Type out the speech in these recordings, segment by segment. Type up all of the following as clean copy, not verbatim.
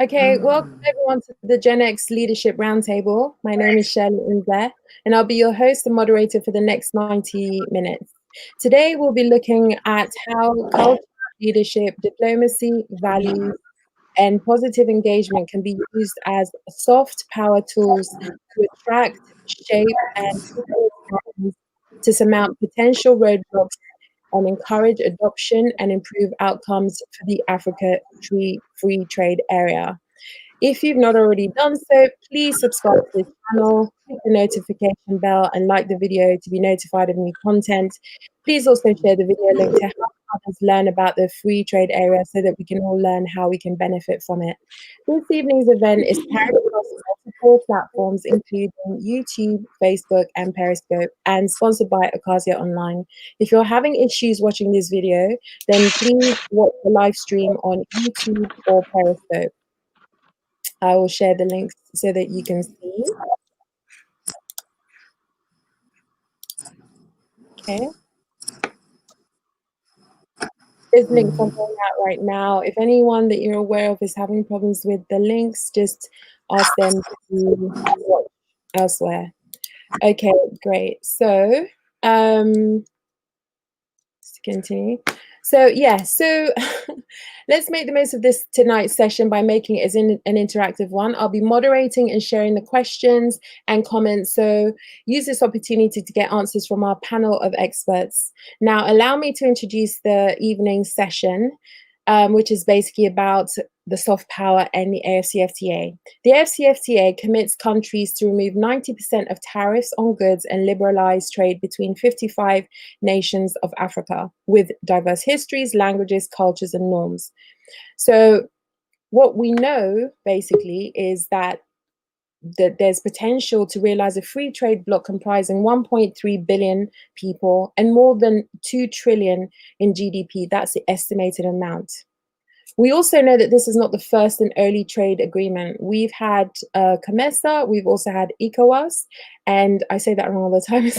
Okay, welcome everyone to the Gen X Leadership Roundtable. My name is Shirley Inze, and I'll be your host and moderator for the next 90 minutes. Today, we'll be looking at how culture, leadership, diplomacy, values, and positive engagement can be used as soft power tools to attract, shape, and influence minds to surmount potential roadblocks and encourage adoption and improve outcomes for the Africa Free Trade Area. If you've not already done so, please subscribe to this channel, click the notification bell, and like the video to be notified of new content. Please also share the video link to help others learn about the free trade area so that we can all learn how we can benefit from it. This evening's event is carried across multiple platforms, including YouTube, Facebook, and Periscope, and sponsored by Acacia Online. If you're having issues watching this video, then please watch the live stream on YouTube or Periscope. I will share the links so that you can see. Okay. There's links I'm going out right now. If anyone that you're aware of is having problems with the links, just ask them to watch elsewhere. Okay, great. So, to continue. So let's make the most of this tonight's session by making it as an interactive one. I'll be moderating and sharing the questions and comments. So use this opportunity to get answers from our panel of experts. Now, allow me to introduce the evening session, which is basically about the soft power and the AfCFTA. The AfCFTA commits countries to remove 90% of tariffs on goods and liberalize trade between 55 nations of Africa with diverse histories, languages, cultures, and norms. So what we know basically is that there's potential to realize a free trade bloc comprising 1.3 billion people and more than 2 trillion in GDP. That's the estimated amount. We also know that this is not the first and only trade agreement. We've had COMESA, we've also had ECOWAS, and I say that wrong all the time.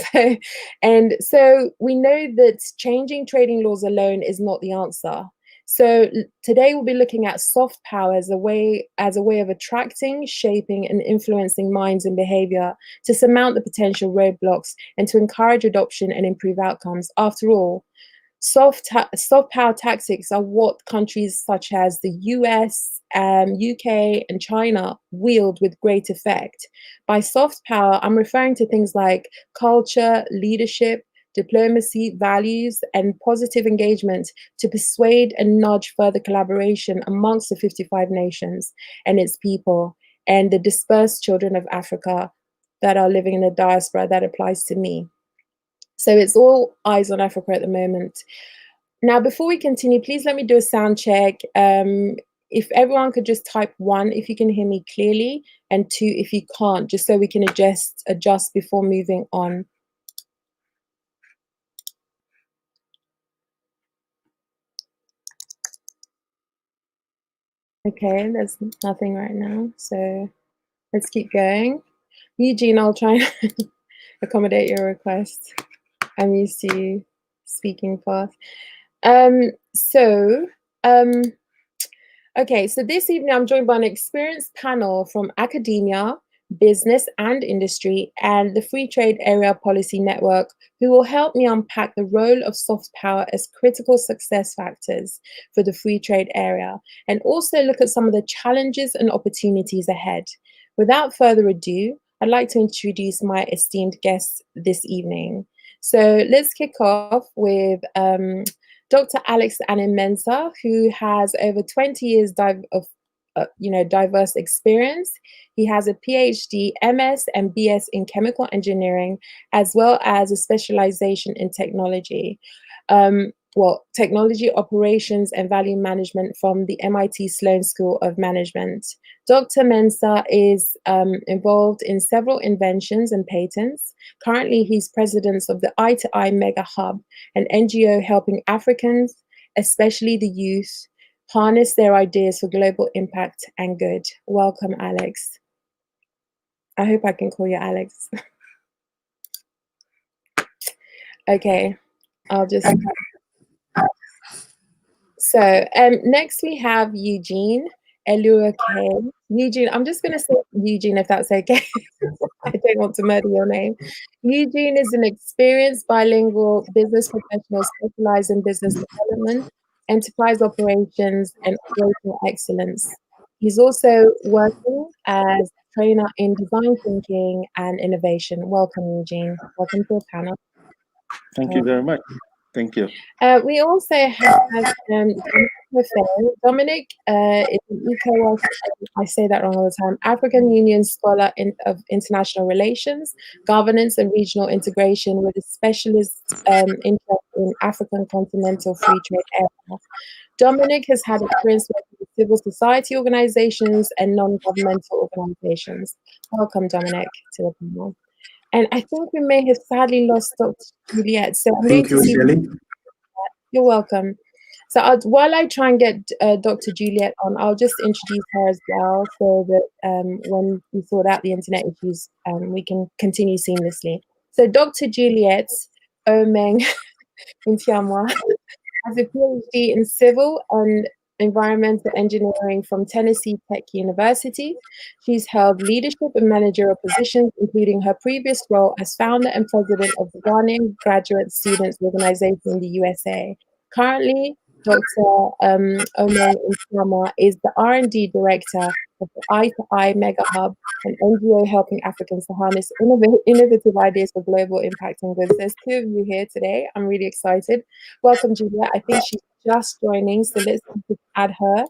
So we know that changing trading laws alone is not the answer. So today we'll be looking at soft power as a way of attracting, shaping, and influencing minds and behavior to surmount the potential roadblocks and to encourage adoption and improve outcomes. After all, soft power tactics are what countries such as the US, UK, and China wield with great effect. By soft power, I'm referring to things like culture, leadership, diplomacy, values, and positive engagement to persuade and nudge further collaboration amongst the 55 nations and its people and the dispersed children of Africa that are living in the diaspora. That applies to me. So it's all eyes on Africa at the moment. Now, before we continue, please let me do a sound check. If everyone could just type 1 if you can hear me clearly, and 2 if you can't, just so we can adjust before moving on. Okay, there's nothing right now, so let's keep going. Eugene, I'll try and accommodate your request. I'm used to speaking fast. Okay, so this evening I'm joined by an experienced panel from academia, business and industry, and the Free Trade Area Policy Network, who will help me unpack the role of soft power as critical success factors for the free trade area, and also look at some of the challenges and opportunities ahead. Without further ado, I'd like to introduce my esteemed guests this evening. So let's kick off with Dr. Alex Mensah, who has over 20 years of diverse experience. He has a PhD, MS, and BS in chemical engineering, as well as a specialization in technology. Technology operations and value management from the MIT Sloan School of Management. Dr. Mensah is involved in several inventions and patents. Currently, he's president of the Eye2Eye Mega Hub, an NGO helping Africans, especially the youth, harness their ideas for global impact and good. Welcome, Alex. I hope I can call you Alex. Okay, I'll just... So next we have Eugene, Eluake. Eugene, I'm just going to say Eugene if that's okay. I don't want to murder your name. Eugene is an experienced bilingual business professional specialized in business development, enterprise operations, and operational excellence. He's also working as a trainer in design thinking and innovation. Welcome, Eugene. Welcome to the panel. Thank you very much. Thank you. We also have Dominic Buffet. Dominic is an ECOWAS, I say that wrong all the time, African Union Scholar of International Relations, Governance and Regional Integration with a specialist interest in African continental free trade area. Dominic has had experience working with civil society organizations and non-governmental organizations. Welcome, Dominic, to the panel. And I think we may have sadly lost Dr. Juliet. So I'm going to see. You're welcome. So while I try and get Dr. Juliet on, I'll just introduce her as well so that when we sort out the internet issues, we can continue seamlessly. So Dr. Juliet Omeng Ntiamwa has a PhD in civil and environmental engineering from Tennessee Tech University. She's held leadership and managerial positions, including her previous role as founder and president of the Ghanaian Graduate Students Organization in the USA. Currently, Dr. Omeng Ntiamwa is the R&D director of the Eye-to-Eye Mega Hub, an NGO helping Africans to harness innovative ideas for global impact and goods. There's two of you here today. I'm really excited. Welcome, Julia. I think she's just joining, so let's add her.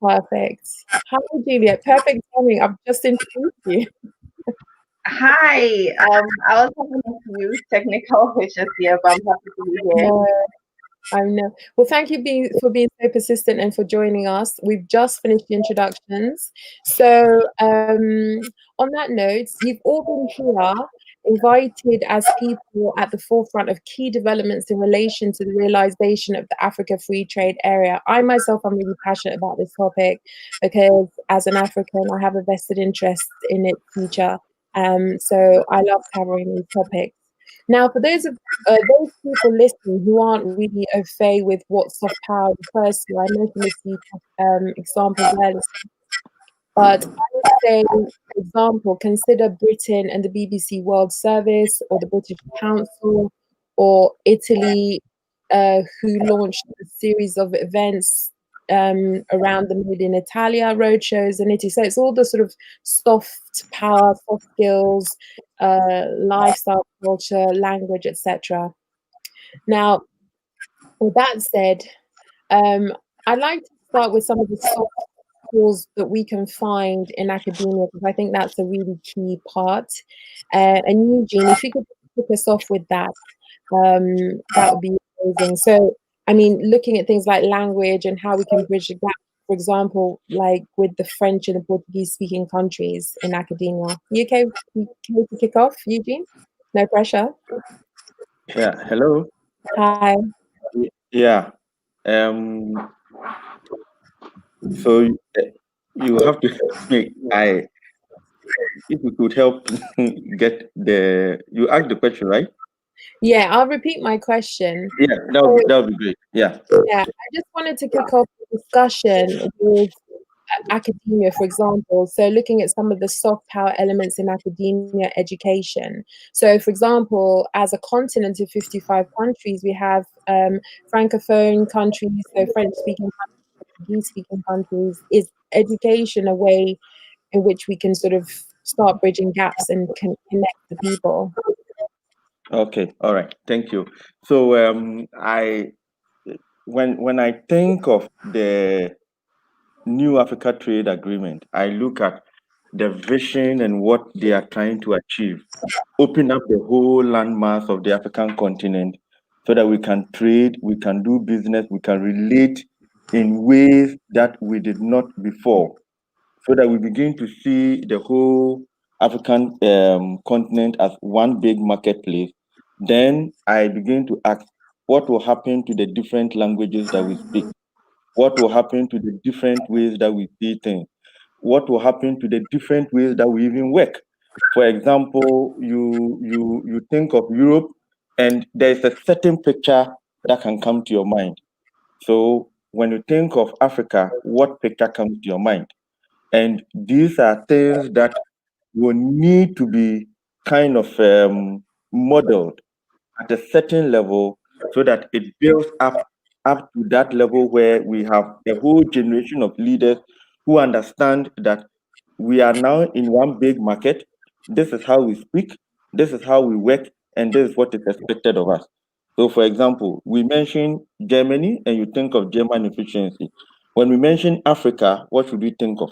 Perfect. Hi, Julia. Perfect timing. I've just introduced you. Hi. I was having a few technical issues here, but I'm happy to be here. I know. Well, thank you for being so persistent and for joining us. We've just finished the introductions. So on that note, you've all been here invited as people at the forefront of key developments in relation to the realization of the Africa Free Trade Area. I myself am really passionate about this topic because as an African, I have a vested interest in its future. So I love covering these topics. Now, for those people listening who aren't really au fait with what soft power refers to, I mentioned a few examples earlier. But I would say, for example, consider Britain and the BBC World Service, or the British Council, or Italy, who launched a series of events around the Made in Italia roadshows in Italy. So it's all the sort of soft power, soft skills, lifestyle, culture, language, etc. Now, with that said, I'd like to start with some of the soft skills that we can find in academia, because I think that's a really key part. And Eugene, if you could kick us off with that, that would be amazing. So, I mean, looking at things like language and how we can bridge the gap, for example, like with the French and the Portuguese-speaking countries in academia. You okay to kick off, Eugene? No pressure. Yeah. Hello. Hi. Yeah. So you have to help me. If you could help get you asked the question, right? Yeah, I'll repeat my question. Yeah, that would be great. Yeah. Yeah, I just wanted to kick off the discussion with academia, for example. So looking at some of the soft power elements in academia education. So for example, as a continent of 55 countries, we have Francophone countries, so French-speaking countries, Portuguese-speaking countries. Is education a way in which we can sort of start bridging gaps and connect the people? Okay, all right, thank you. So when I think of the new Africa Trade Agreement, I look at the vision and what they are trying to achieve. Open up the whole landmass of the African continent so that we can trade, we can do business, we can relate in ways that we did not before, so that we begin to see the whole African continent as one big marketplace. Then I begin to ask, what will happen to the different languages that we speak? What will happen to the different ways that we see things? What will happen to the different ways that we even work? For example, you think of Europe, and there's a certain picture that can come to your mind. So when you think of Africa, what picture comes to your mind? And these are things that will need to be kind of modeled at a certain level so that it builds up to that level where we have a whole generation of leaders who understand that we are now in one big market. This is how we speak, this is how we work, and this is what is expected of us. So, for example, we mention Germany and you think of German efficiency. When we mention Africa, what should we think of?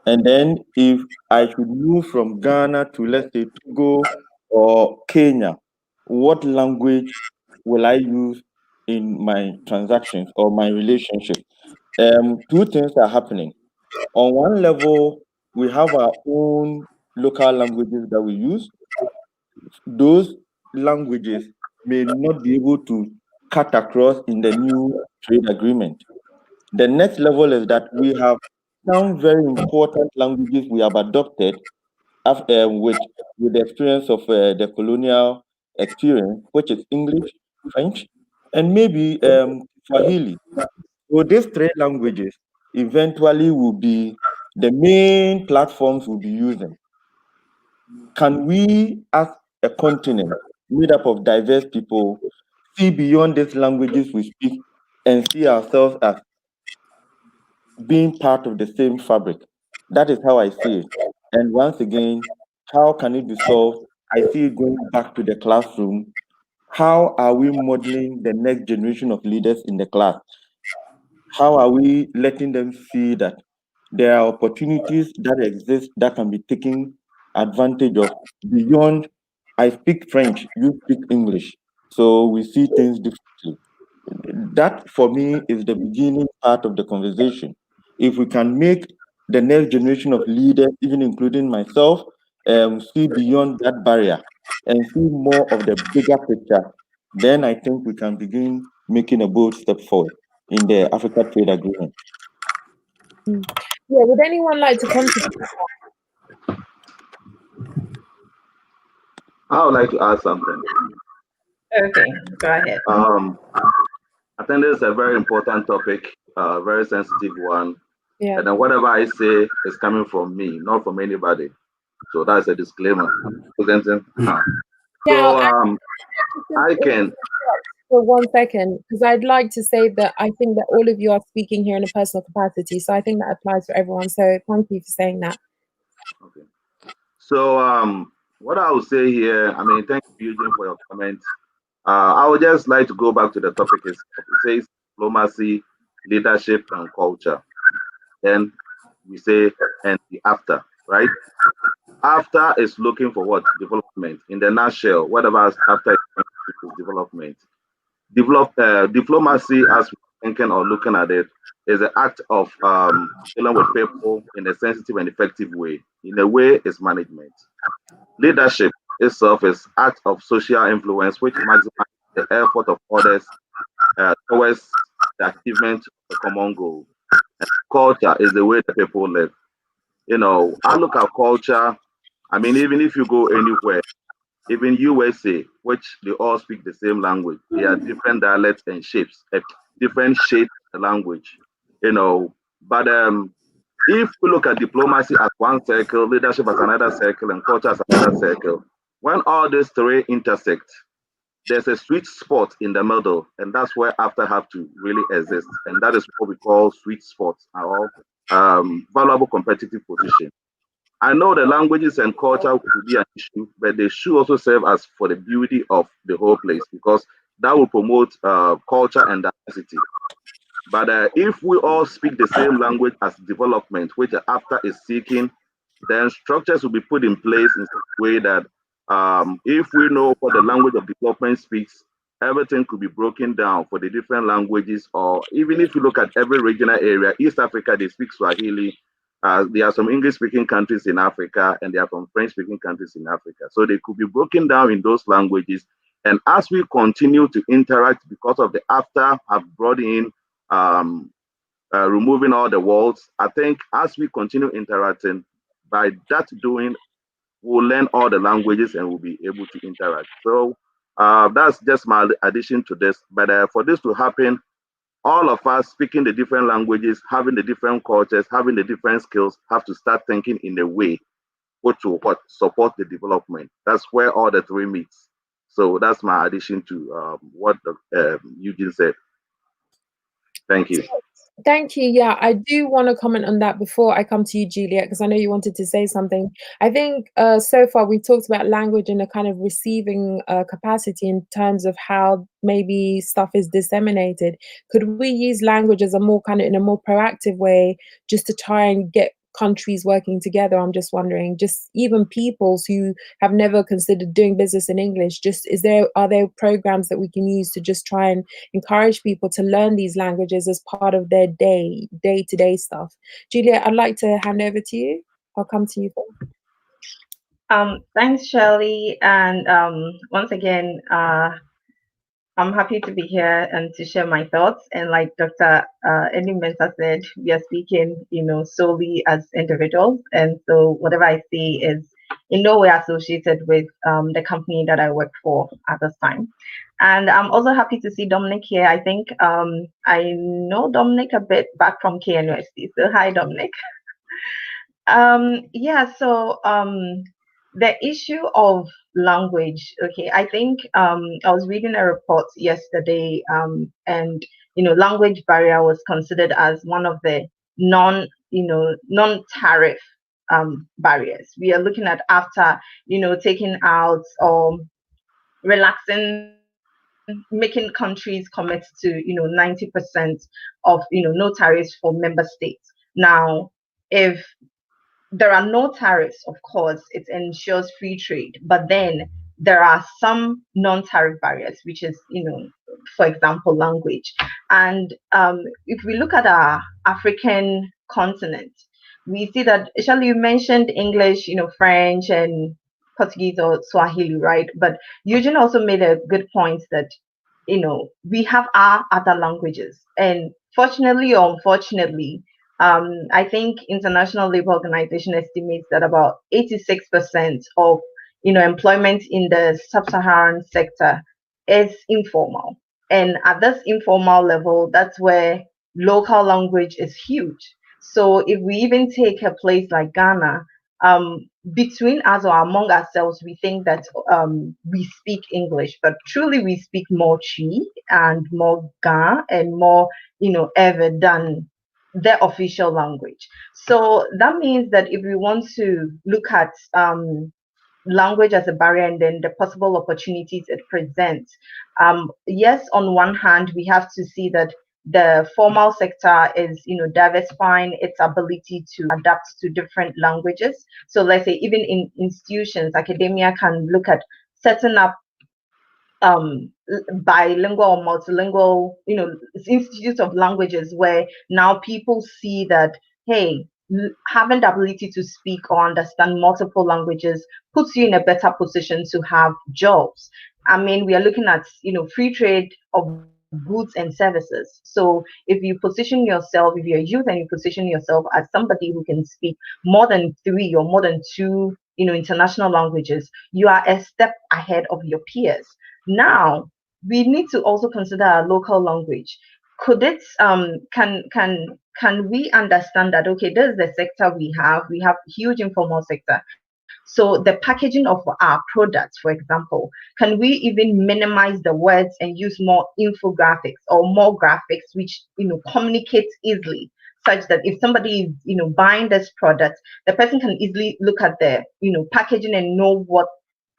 And then if I should move from Ghana to, let's say, Togo or Kenya, what language will I use in my transactions or my relationship? Two things are happening. On one level, we have our own local languages that we use. Those languages may not be able to cut across in the new trade agreement. The next level is that we have some very important languages we have adopted with the experience of the colonial experience, which is English, French, and maybe Swahili. So these three languages eventually will be the main platforms we'll be using. Can we, as a continent made up of diverse people, see beyond these languages we speak and see ourselves as being part of the same fabric? That is how I see it. And once again, how can it be solved? I see it going back to the classroom. How are we modeling the next generation of leaders in the class? How are we letting them see that there are opportunities that exist that can be taken advantage of beyond I speak French, you speak English. So we see things differently. That for me is the beginning part of the conversation. If we can make the next generation of leaders, even including myself, see beyond that barrier and see more of the bigger picture, then I think we can begin making a bold step forward in the Africa Trade Agreement. Yeah, would anyone like to contribute? I would like to add something. Okay, go ahead. I think this is a very important topic, very sensitive one. Yeah. And then whatever I say is coming from me, not from anybody. So that's a disclaimer. So I can. For 1 second, because I'd like to say that I think that all of you are speaking here in a personal capacity. So I think that applies for everyone. So thank you for saying that. Okay. So what I will say here, I mean, thank you, Eugene, for your comments. I would just like to go back to the topic. It says diplomacy, leadership, and culture. Then we say, and the after, right? After is looking for what? Development. In the nutshell, whatever after is development. Diplomacy, as we're thinking or looking at it, is an act of dealing with people in a sensitive and effective way. In a way, it's management. Leadership itself is act of social influence which maximizes the effort of others towards the achievement of a common goal. And culture is the way the people live. You know, I look at culture. I mean, even if you go anywhere, even USA, which they all speak the same language, they are different dialects and shapes, different shapes of the language. You know, but if we look at diplomacy as one circle, leadership as another circle, and culture as another circle, when all these three intersect, there's a sweet spot in the middle, and that's where after have to really exist, and that is what we call sweet spots or valuable competitive position. I know the languages and culture could be an issue, but they should also serve as for the beauty of the whole place because that will promote culture and diversity. But if we all speak the same language as development, which after is seeking, then structures will be put in place in such a way that if we know what the language of development speaks, everything could be broken down for the different languages. Or even if you look at every regional area, East Africa, they speak Swahili. There are some English-speaking countries in Africa, and there are some French-speaking countries in Africa. So they could be broken down in those languages. And as we continue to interact, because of the after have brought in removing all the walls. I think as we continue interacting, by that doing, we'll learn all the languages and we'll be able to interact. So that's just my addition to this. But for this to happen, all of us speaking the different languages, having the different cultures, having the different skills, have to start thinking in a way which will support the development. That's where all the three meets. So that's my addition to what Eugene said. Thank you. Thank you. Yeah, I do want to comment on that before I come to you, Juliet, because I know you wanted to say something. I think so far we talked about language in a kind of receiving capacity in terms of how maybe stuff is disseminated. Could we use language as a more kind of in a more proactive way, just to try and get countries working together? I'm just wondering, just even peoples who have never considered doing business in English, just are there programs that we can use to just try and encourage people to learn these languages as part of their day-to-day stuff? Julia, I'd like to hand over to you. I'll come to you first. Thanks, Shirley, and once again, I'm happy to be here and to share my thoughts. And like Dr. Eddie Mensah said, we are speaking, solely as individuals. And so whatever I say is in no way associated with the company that I work for at this time. And I'm also happy to see Dominic here. I think I know Dominic a bit back from KNUST. So hi, Dominic. The issue of language, okay, I think I was reading a report yesterday, and language barrier was considered as one of the non-tariff barriers. We are looking at after taking out or relaxing, making countries commit to 90% of no tariffs for member states. Now, if there are no tariffs, of course, it ensures free trade. But then there are some non-tariff barriers, which is, for example, language. And if we look at our African continent, we see that, Shirley, you mentioned English, French and Portuguese or Swahili, right? But Eugene also made a good point that, we have our other languages. And fortunately or unfortunately, I think International Labour Organization estimates that about 86% of employment in the sub-Saharan sector is informal, and at this informal level, that's where local language is huge. So if we even take a place like Ghana, between us or among ourselves, we think that we speak English, but truly we speak more Chi and more Ga and more Ewe than their official language. So that means that if we want to look at language as a barrier and then the possible opportunities it presents, yes, on one hand, we have to see that the formal sector is, diversifying its ability to adapt to different languages. So let's say even in institutions, academia can look at setting up bilingual or multilingual, institutes of languages where now people see that, hey, having the ability to speak or understand multiple languages puts you in a better position to have jobs. I mean, we are looking at, free trade of goods and services. So if you position yourself, if you're a youth and you position yourself as somebody who can speak more than 3 or more than 2, international languages, you are a step ahead of your peers. Now, we need to also consider our local language. Could it can we understand that, okay, this is the sector we have huge informal sector. So the packaging of our products, for example, can we even minimize the words and use more infographics or more graphics which communicate easily, such that if somebody is buying this product, the person can easily look at the packaging and know what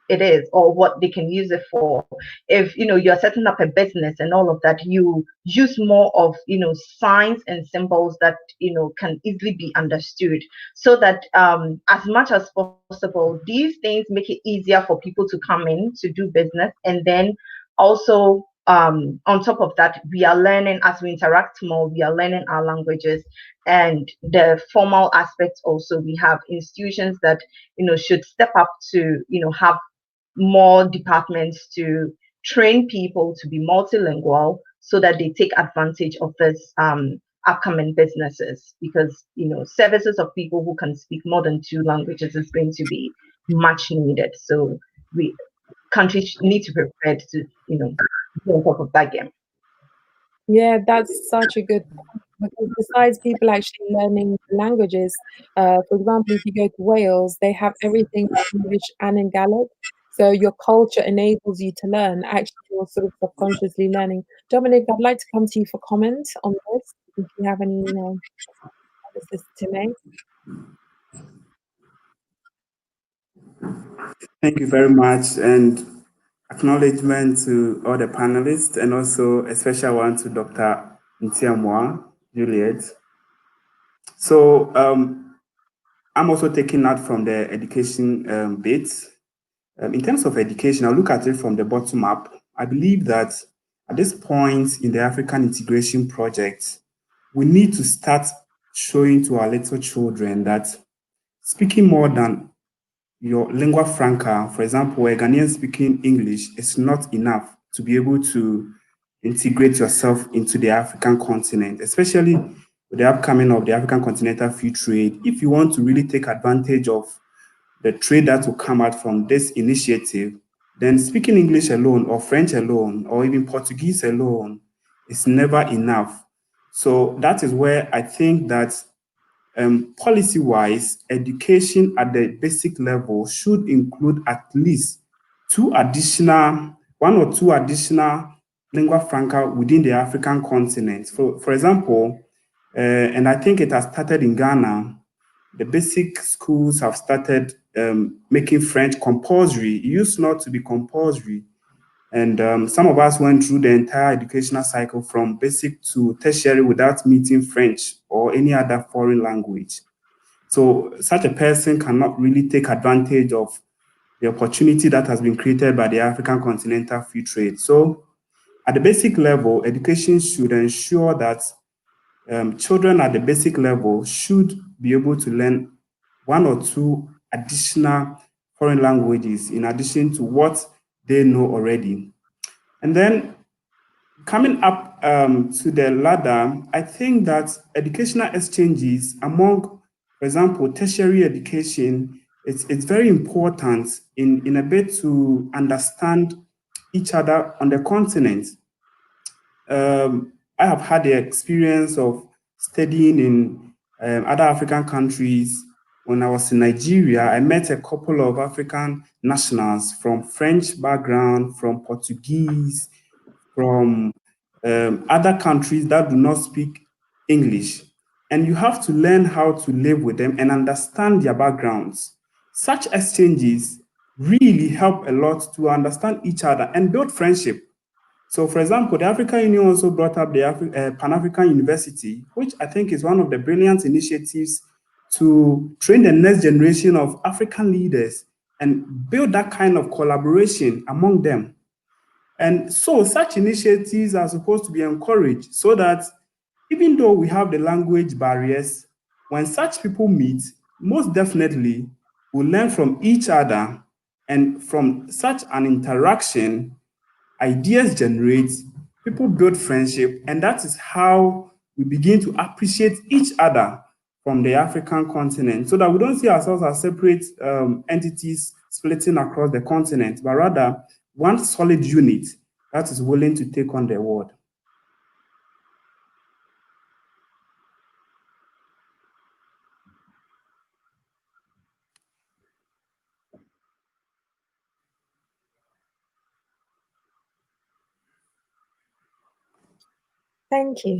it is or what they can use it for. If you're setting up a business and all of that, you use more of signs and symbols that can easily be understood, so that as much as possible these things make it easier for people to come in to do business. And then also on top of that, we are learning, as we interact more, we are learning our languages. And the formal aspects also, we have institutions that should step up to have more departments to train people to be multilingual, so that they take advantage of this upcoming businesses, because services of people who can speak more than 2 languages is going to be much needed. So countries need to be prepared to be on top of that game. Yeah, that's such a good point, because besides people actually learning languages, for example, if you go to Wales, they have everything in English and in Gaelic. So your culture enables you to learn. Actually, you're sort of subconsciously learning. Dominic, I'd like to come to you for comment on this, if you have any analysis to make. Thank you very much, and acknowledgement to all the panelists, and also a special one to Dr. Ntiamwa, Juliet. So I'm also taking that from the education bit. In terms of education, I'll look at it from the bottom up. I believe that at this point in the African integration project, we need to start showing to our little children that speaking more than your lingua franca, for example, a Ghanaian speaking English, is not enough to be able to integrate yourself into the African continent, especially with the upcoming of the African Continental Free Trade. If you want to really take advantage of the trade that will come out from this initiative, then speaking English alone or French alone or even Portuguese alone is never enough. So that is where I think that policy-wise, education at the basic level should include at least one or two additional lingua franca within the African continent. For example, and I think it has started in Ghana, the basic schools have started making French compulsory. It used not to be compulsory. And some of us went through the entire educational cycle from basic to tertiary without meeting French or any other foreign language. So such a person cannot really take advantage of the opportunity that has been created by the African Continental Free Trade. So at the basic level, education should ensure that children at the basic level should be able to learn one or two additional foreign languages in addition to what they know already. And then coming up to the ladder, I think that educational exchanges among, for example, tertiary education, it's very important in a bit to understand each other on the continent. I have had the experience of studying in other African countries. When I was in Nigeria, I met a couple of African nationals from French background, from Portuguese, from other countries that do not speak English. And you have to learn how to live with them and understand their backgrounds. Such exchanges really help a lot to understand each other and build friendship. So, for example, the African Union also brought up the Pan-African University, which I think is one of the brilliant initiatives to train the next generation of African leaders and build that kind of collaboration among them. And so such initiatives are supposed to be encouraged so that even though we have the language barriers, when such people meet, most definitely will learn from each other. And from such an interaction, ideas generate, people build friendship, and that is how we begin to appreciate each other from the African continent, so that we don't see ourselves as separate entities splitting across the continent, but rather one solid unit that is willing to take on the world. Thank you.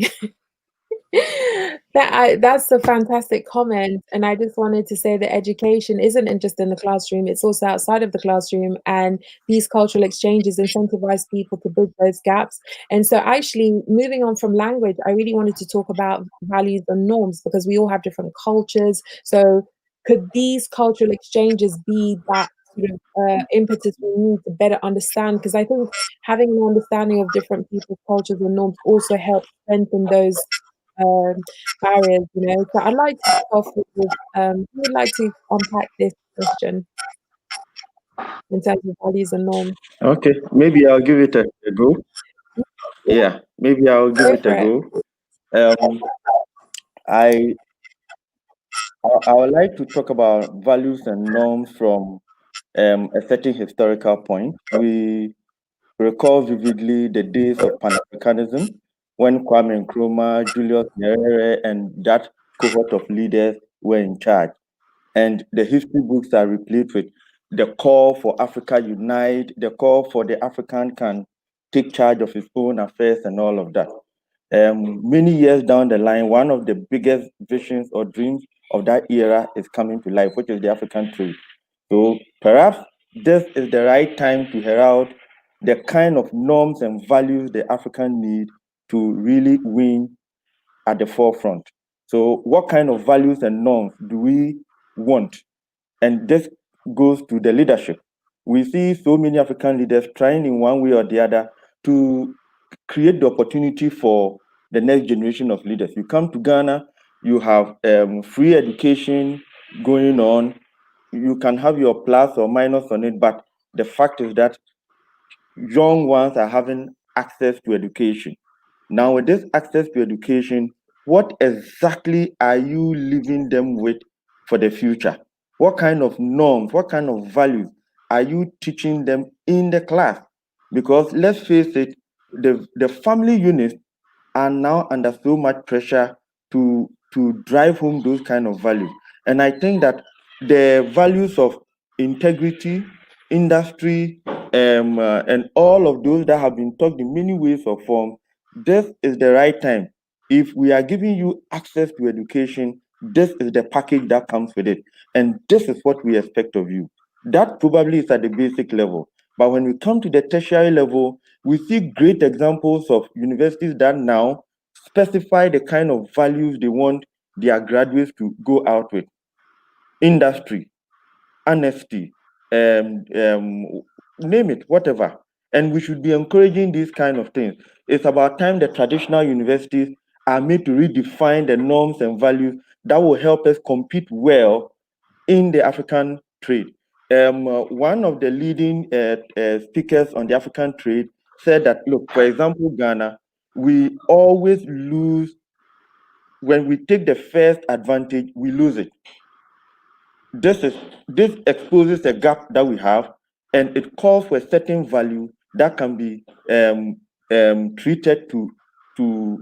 That's a fantastic comment, and I just wanted to say that education isn't just in the classroom, it's also outside of the classroom, and these cultural exchanges incentivize people to bridge those gaps. And so actually, moving on from language, I really wanted to talk about values and norms, because we all have different cultures. So could these cultural exchanges be that sort of impetus we need to better understand? Because I think having an understanding of different people's cultures and norms also helps strengthen those barriers, So I'd like to kick off with, who would like to unpack this question in terms of values and norms? Okay, maybe I'll give it a go. Yeah, maybe I'll give Go it for a it. go. I I would like to talk about values and norms from a certain historical point. We recall vividly the days of Pan-Africanism when Kwame Nkrumah, Julius Nyerere, and that cohort of leaders were in charge. And the history books are replete with the call for Africa unite, the call for the African can take charge of his own affairs and all of that. Many years down the line, one of the biggest visions or dreams of that era is coming to life, which is the African trade. So perhaps this is the right time to herald the kind of norms and values the African need to really win at the forefront. So what kind of values and norms do we want? And this goes to the leadership. We see so many African leaders trying in one way or the other to create the opportunity for the next generation of leaders. You come to Ghana, you have free education going on. You can have your plus or minus on it, but the fact is that young ones are having access to education. Now, with this access to education, what exactly are you leaving them with for the future? What kind of norms, what kind of values are you teaching them in the class? Because let's face it, the family units are now under so much pressure to drive home those kind of values. And I think that the values of integrity, industry, and all of those that have been talked in many ways or forms, this is the right time. If we are giving you access to education, this is the package that comes with it. And this is what we expect of you. That probably is at the basic level. But when we come to the tertiary level, we see great examples of universities that now specify the kind of values they want their graduates to go out with. Industry, honesty, name it, whatever. And we should be encouraging these kind of things. It's about time the traditional universities are made to redefine the norms and values that will help us compete well in the African trade. One of the leading speakers on the African trade said that, look, for example, Ghana, we always lose when we take the first advantage, we lose it. This exposes a gap that we have, and it calls for a certain value that can be treated to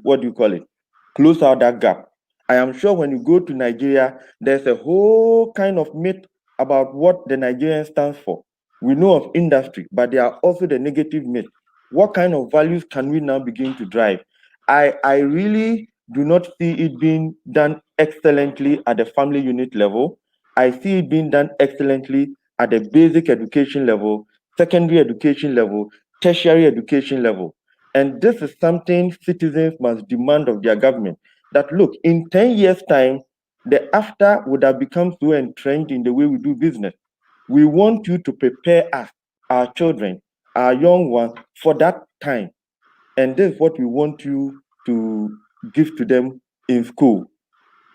what do you call it? Close out that gap. I am sure when you go to Nigeria, there's a whole kind of myth about what the Nigerian stands for. We know of industry, but there are also the negative myth. What kind of values can we now begin to drive? I really do not see it being done excellently at the family unit level. I see it being done excellently at the basic education level, secondary education level, tertiary education level. And this is something citizens must demand of their government. That look, in 10 years' time, the AfTA would have become so entrenched in the way we do business. We want you to prepare us, our children, our young ones, for that time. And this is what we want you to give to them in school.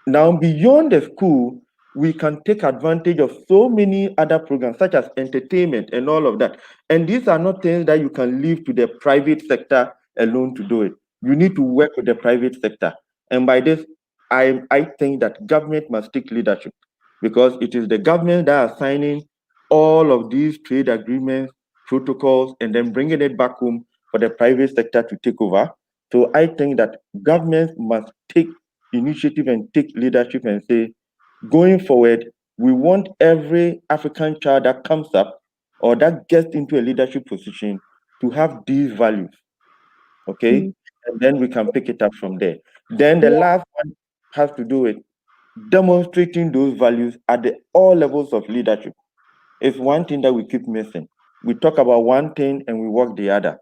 Now, beyond the school, we can take advantage of so many other programs, such as entertainment and all of that. And these are not things that you can leave to the private sector alone to do it. You need to work with the private sector. And by this, I think that government must take leadership, because it is the government that are signing all of these trade agreements, protocols, and then bringing it back home for the private sector to take over. So I think that governments must take initiative and take leadership and say, going forward, we want every African child that comes up or that gets into a leadership position to have these values. Okay? And then we can pick it up from there. Then the last one has to do with demonstrating those values at all levels of leadership. It's one thing that we keep missing. We talk about one thing and we work the other.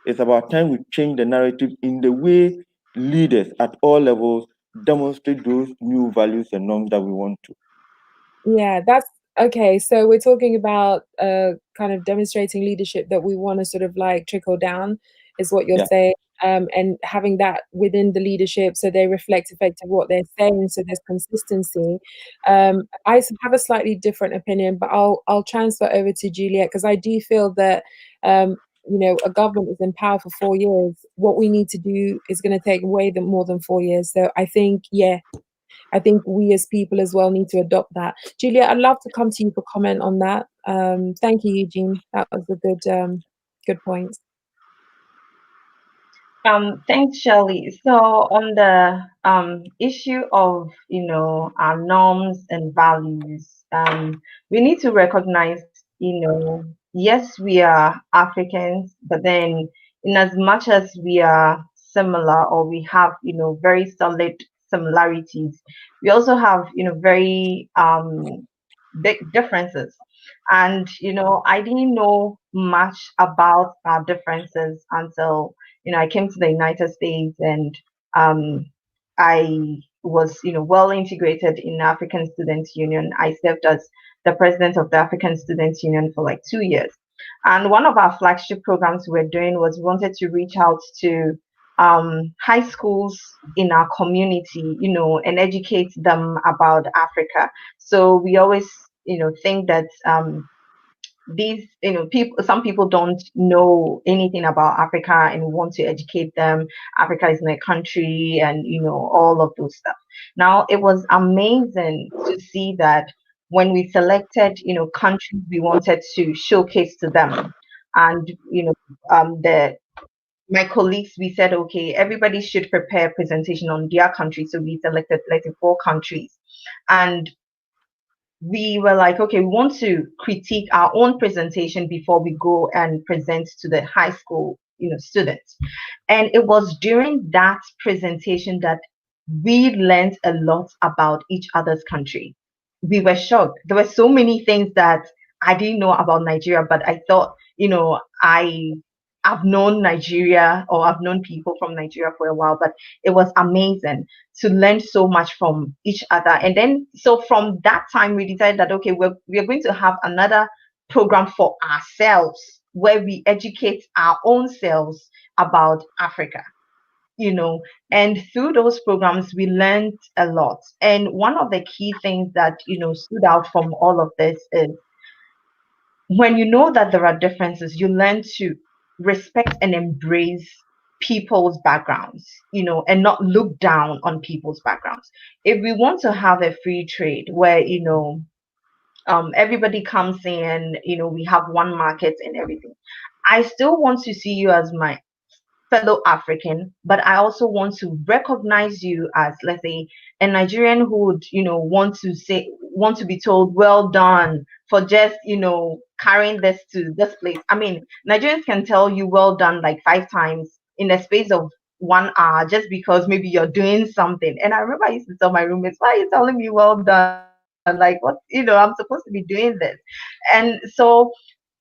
It's about time we change the narrative in the way leaders at all levels demonstrate those new values and norms that we want to. Yeah, that's okay. So we're talking about kind of demonstrating leadership that we want to sort of like trickle down, is what you're saying. And having that within the leadership so they reflect effectively what they're saying, so there's consistency. I have a slightly different opinion, but I'll transfer over to Juliet, because I do feel that you know, a government is in power for 4 years. What we need to do is going to take way more than 4 years. So I think, yeah, I think we as people as well need to adopt that. Julia, I'd love to come to you for comment on that. Thank you, Eugene. That was a good point. Thanks, Shelley. So on the issue of our norms and values, we need to recognize, yes, we are Africans, but then in as much as we are similar or we have very solid similarities, we also have very big differences. And I didn't know much about our differences until I came to the United States, and um, I was, well integrated in African Students Union. I served as the president of the African Students Union for like 2 years. And one of our flagship programs we were doing was we wanted to reach out to high schools in our community, and educate them about Africa. So we always, think that these people, some people don't know anything about Africa and we want to educate them. Africa is a country, and all of those stuff. Now it was amazing to see that when we selected countries we wanted to showcase to them, and the my colleagues, we said, okay, everybody should prepare a presentation on their country. So we selected 34 countries, and we were like, okay, we want to critique our own presentation before we go and present to the high school, students. And it was during that presentation that we learned a lot about each other's country. We were shocked. There were so many things that I didn't know about Nigeria, but I thought, I've known Nigeria, or I've known people from Nigeria for a while, but it was amazing to learn so much from each other. And then, so from that time, we decided that, okay, we're going to have another program for ourselves where we educate our own selves about Africa, and through those programs, we learned a lot. And one of the key things that, stood out from all of this is when you know that there are differences, you learn to respect and embrace people's backgrounds, and not look down on people's backgrounds. If we want to have a free trade where, everybody comes in, we have one market and everything, I still want to see you as my fellow African, but I also want to recognize you as, let's say, a Nigerian who would, want to be told, well done for just, carrying this to this place. I mean, Nigerians can tell you well done like 5 times in the space of 1 hour just because maybe you're doing something. And I remember I used to tell my roommates, why are you telling me well done? Like, what, I'm supposed to be doing this. And so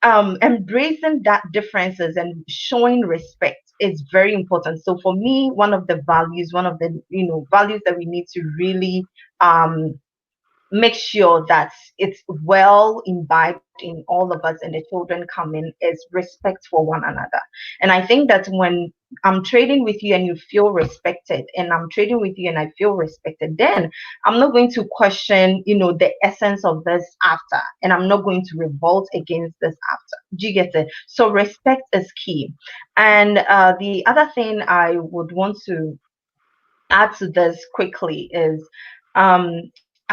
embracing that differences and showing respect is very important. So for me, one of the values, one of the values that we need to really um, make sure that it's well imbibed in all of us and the children come in is respect for one another. And I think that when I'm trading with you and you feel respected, and I'm trading with you and I feel respected, then I'm not going to question, the essence of this after, and I'm not going to revolt against this after. Do you get it? So respect is key. And the other thing I would want to add to this quickly is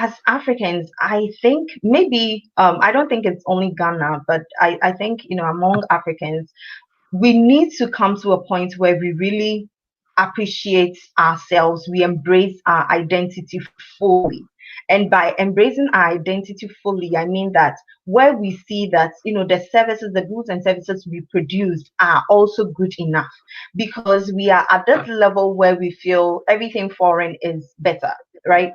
as Africans, I think maybe I don't think it's only Ghana, but I think among Africans, we need to come to a point where we really appreciate ourselves, we embrace our identity fully. And by embracing our identity fully, I mean that where we see that, the services, the goods and services we produce are also good enough, because we are at that level where we feel everything foreign is better, right?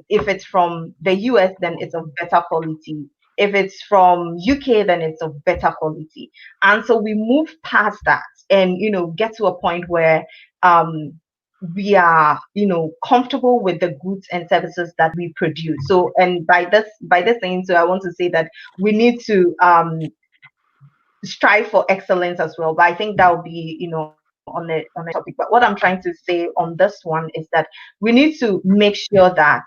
If it's from the US, then it's of better quality. If it's from UK, then it's of better quality. And so we move past that and, get to a point where we are, comfortable with the goods and services that we produce. So, and by this saying, so I want to say that we need to strive for excellence as well. But I think that would be, on a topic. But what I'm trying to say on this one is that we need to make sure that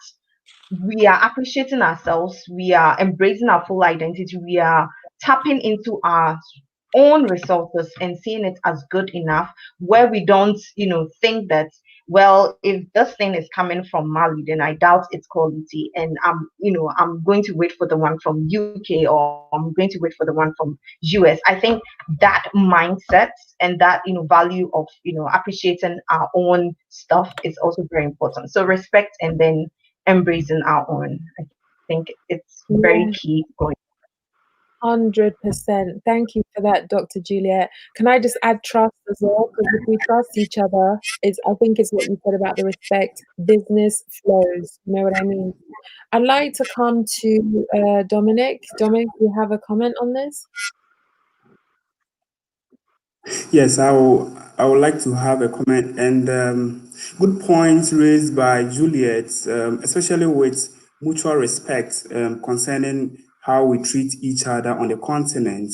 we are appreciating ourselves, we are embracing our full identity, we are tapping into our own resources and seeing it as good enough, where we don't think that well, if this thing is coming from Mali, then I doubt its quality, and I'm going to wait for the one from UK, or I'm going to wait for the one from US. I think that mindset and that value of appreciating our own stuff is also very important. So respect and then embracing our own. I think it's very Yeah. key going. 100%. Thank you for that, Dr. Juliet. Can I just add trust as well? Because if we trust each other, I think it's what you said about the respect. Business flows. You know what I mean? I'd like to come to Dominic. Dominic, do you have a comment on this? Yes, I would like to have a comment, and good points raised by Juliet, especially with mutual respect concerning how we treat each other on the continent.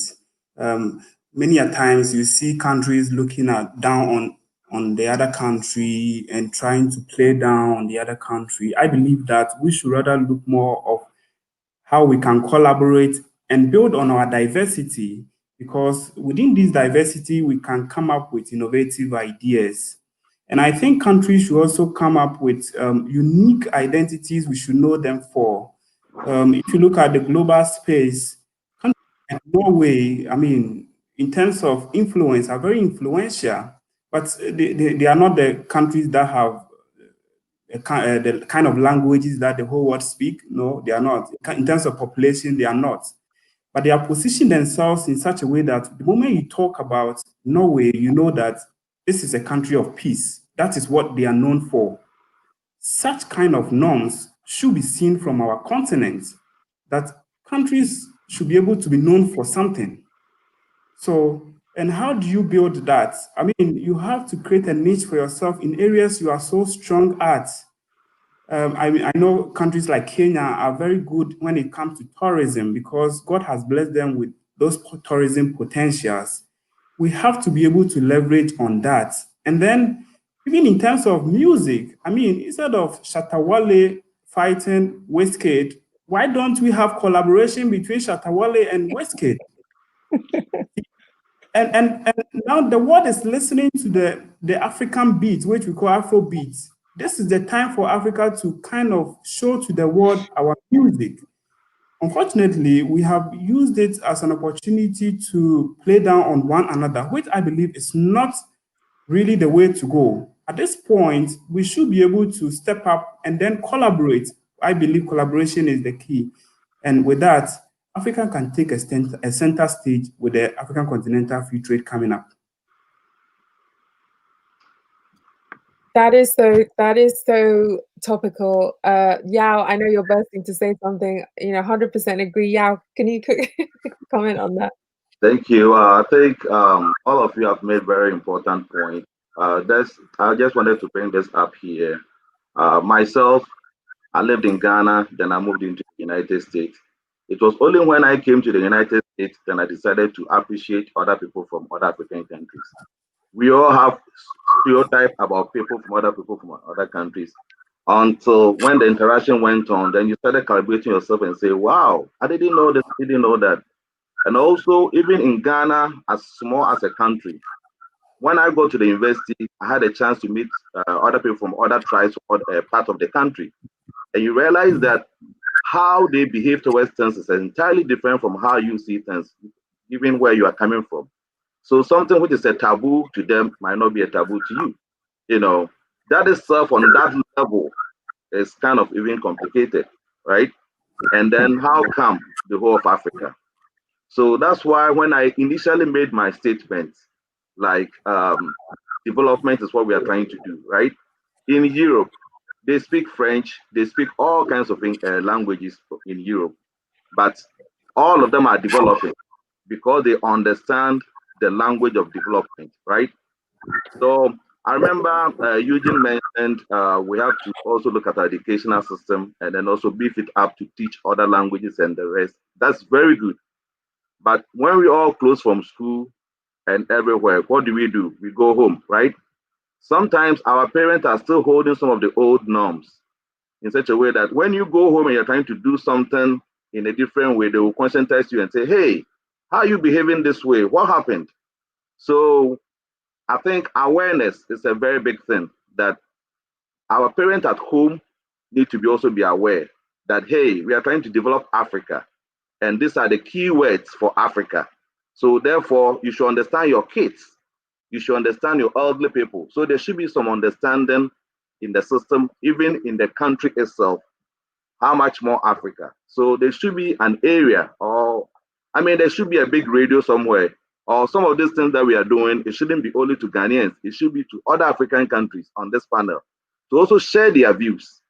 Many a times you see countries looking down on the other country and trying to play down on the other country. I believe that we should rather look more of how we can collaborate and build on our diversity, because within this diversity, we can come up with innovative ideas. And I think countries should also come up with unique identities we should know them for. If you look at the global space, countries like Norway, I mean, in terms of influence, are very influential, but they are not the countries that have the kind of languages that the whole world speak. No, they are not. In terms of population, they are not. But they are positioned themselves in such a way that the moment you talk about Norway, you know that this is a country of peace. That is what they are known for. Such kind of norms should be seen from our continent, that countries should be able to be known for something. So, and how do you build that? I mean, you have to create a niche for yourself in areas you are so strong at. I know countries like Kenya are very good when it comes to tourism, because God has blessed them with those tourism potentials. We have to be able to leverage on that. And then, even in terms of music, I mean, instead of Shatawale fighting Westgate, why don't we have collaboration between Shatawale and Westgate? And now the world is listening to the African beat, which we call Afro beats. This is the time for Africa to kind of show to the world our music. Unfortunately, we have used it as an opportunity to play down on one another, which I believe is not really the way to go. At this point, we should be able to step up and then collaborate. I believe collaboration is the key. And with that, Africa can take a center stage with the African Continental Free Trade coming up. That is so topical. Yao, I know you're bursting to say something. 100% agree. Yao, can you comment on that? Thank you. I think all of you have made very important points. I just wanted to bring this up here. Myself, I lived in Ghana, then I moved into the United States. It was only when I came to the United States then I decided to appreciate other people from other African countries. We all have stereotypes about people from other countries. Until when the interaction went on, then you started calibrating yourself and say, wow, I didn't know this, I didn't know that. And also, even in Ghana, as small as a country, when I go to the university, I had a chance to meet other people from other tribes or part of the country. And you realize that how they behave towards things is entirely different from how you see things, even where you are coming from. So something which is a taboo to them might not be a taboo to you. That itself on that level is kind of even complicated, right? And then how come the whole of Africa? So that's why when I initially made my statement, like development is what we are trying to do, right? In Europe, they speak French, they speak all kinds of languages in Europe, but all of them are developing because they understand the language of development, right? So I remember Eugene mentioned we have to also look at our educational system and then also beef it up to teach other languages and the rest. That's very good. But when we all close from school and everywhere, what do? We go home, right? Sometimes our parents are still holding some of the old norms in such a way that when you go home and you're trying to do something in a different way, they will conscientize you and say, hey, how are you behaving this way? What happened? So I think awareness is a very big thing, that our parents at home need to also be aware that, hey, we are trying to develop Africa, and these are the key words for Africa. So therefore, you should understand your kids. You should understand your elderly people. So there should be some understanding in the system, even in the country itself. How much more Africa? So there should be an area, or I mean, there should be a big radio somewhere, or some of these things that we are doing, it shouldn't be only to Ghanaians, it should be to other African countries on this panel to also share their views,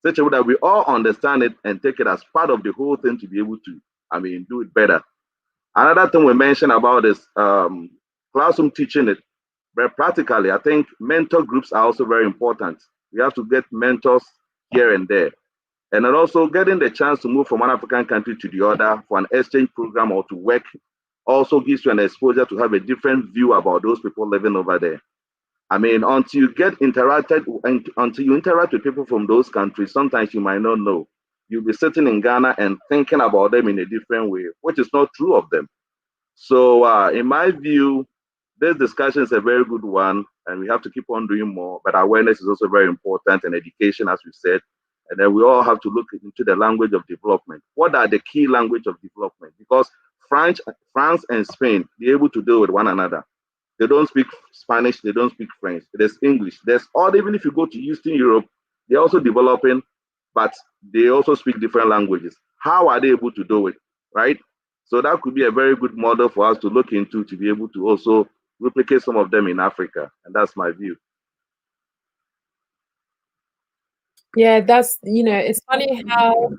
such a way that we all understand it and take it as part of the whole thing to be able to, I mean, do it better. Another thing we mentioned about is classroom teaching it, but practically, I think mentor groups are also very important. We have to get mentors here and there. And then also getting the chance to move from one African country to the other for an exchange program or to work also gives you an exposure to have a different view about those people living over there. I mean, until you until you interact with people from those countries, sometimes you might not know. You'll be sitting in Ghana and thinking about them in a different way, which is not true of them. So in my view, this discussion is a very good one, and we have to keep on doing more. But awareness is also very important, and education, as we said. And then we all have to look into the language of development. What are the key language of development? Because France and Spain, they're able to deal with one another. They don't speak Spanish, they don't speak French. There's English. There's all, even if you go to Eastern Europe, they're also developing, but they also speak different languages. How are they able to do it, right? So that could be a very good model for us to look into to be able to also replicate some of them in Africa. And that's my view. Yeah, that's, it's funny how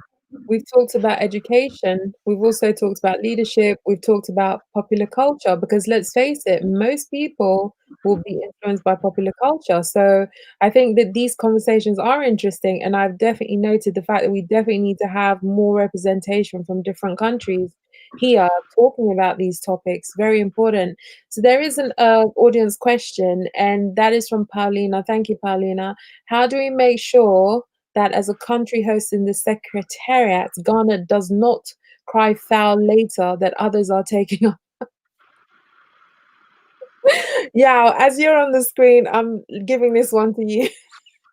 we've talked about education, we've also talked about leadership, we've talked about popular culture, because let's face it, most people will be influenced by popular culture. So I think that these conversations are interesting, and I've definitely noted the fact that we definitely need to have more representation from different countries here talking about these topics. Very important. So there is an audience question, and that is from Paulina. Thank you, Paulina. How do we make sure that as a country hosting the Secretariat, Ghana does not cry foul later that others are taking up? Yeah, as you're on the screen, I'm giving this one to you.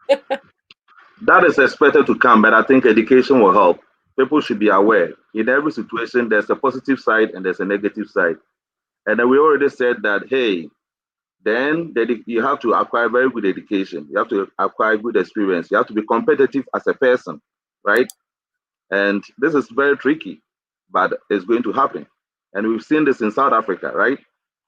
That is expected to come, but I think education will help. People should be aware. In every situation, there's a positive side and there's a negative side. And then we already said that, hey, then you have to acquire very good education. You have to acquire good experience. You have to be competitive as a person, right? And this is very tricky, but it's going to happen. And we've seen this in South Africa, right?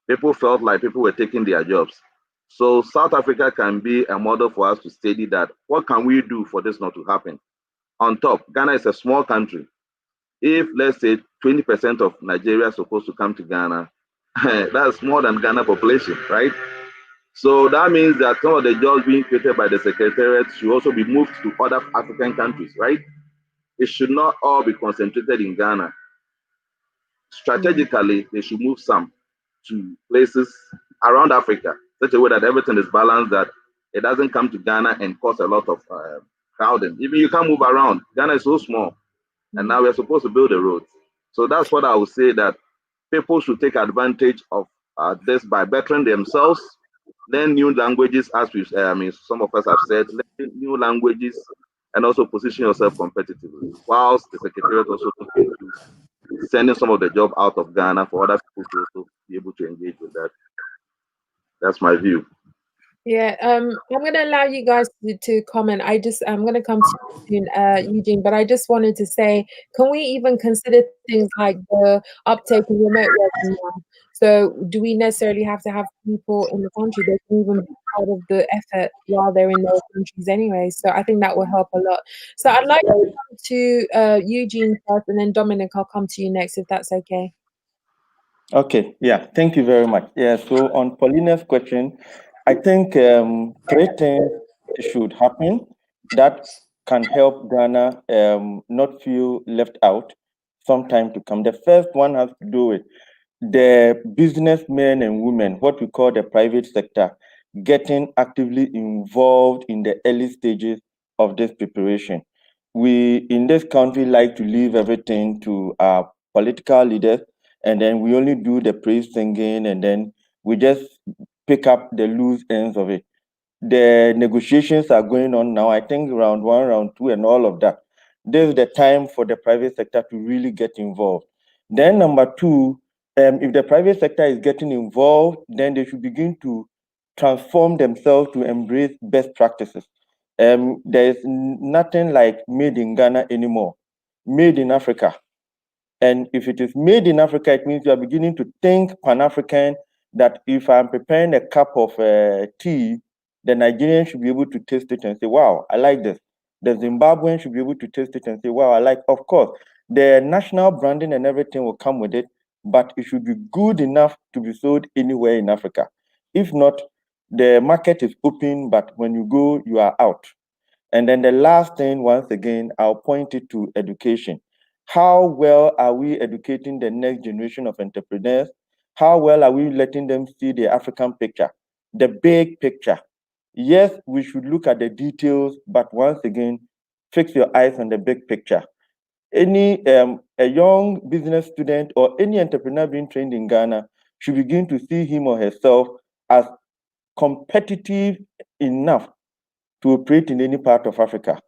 People felt like people were taking their jobs. So South Africa can be a model for us to study that. What can we do for this not to happen? On top, Ghana is a small country. If, let's say, 20% of Nigeria is supposed to come to Ghana, that's more than Ghana population, right? So that means that some of the jobs being created by the Secretariat should also be moved to other African countries, right? It should not all be concentrated in Ghana. Strategically, they should move some to places around Africa, such a way that everything is balanced, that it doesn't come to Ghana and cause a lot of crowding. Even you can't move around. Ghana is so small, and now we're supposed to build a road. So that's what I would say, that people should take advantage of this by bettering themselves, learn new languages, as some of us have said, learn new languages, and also position yourself competitively, whilst the Secretariat also look into sending some of the job out of Ghana for other people to also be able to engage with that. That's my view. Yeah, I'm going to allow you guys to comment. I'm going to come to you soon, Eugene, but I just wanted to say, can we even consider things like the uptake of remote working now? So do we necessarily have to have people in the country that can even be part of the effort while they're in their countries anyway? So I think that will help a lot. So I'd like to come to Eugene first, and then Dominic, I'll come to you next, if that's okay. Okay, yeah, thank you very much. Yeah, so on Paulina's question, I think 3 things should happen that can help Ghana not feel left out sometime to come. The first one has to do with the businessmen and women, what we call the private sector, getting actively involved in the early stages of this preparation. We in this country like to leave everything to our political leaders, and then we only do the praise singing, and then we just pick up the loose ends of it. the negotiations are going on now. I think round 1, round 2, and all of that. This is the time for the private sector to really get involved. Then number 2, if the private sector is getting involved, then they should begin to transform themselves to embrace best practices. There is nothing like made in Ghana anymore, made in Africa. And if it is made in Africa, it means you are beginning to think Pan-African, that if I'm preparing a cup of tea, the Nigerian should be able to taste it and say, wow, I like this. The Zimbabwean should be able to taste it and say, wow, I like. Of course, the national branding and everything will come with it, but it should be good enough to be sold anywhere in Africa. If not, the market is open, but when you go, you are out. And then the last thing, once again, I'll point it to education. How well are we educating the next generation of entrepreneurs? How well are we letting them see the African picture, the big picture? Yes, we should look at the details, but once again, fix your eyes on the big picture. A young business student or any entrepreneur being trained in Ghana should begin to see him or herself as competitive enough to operate in any part of Africa.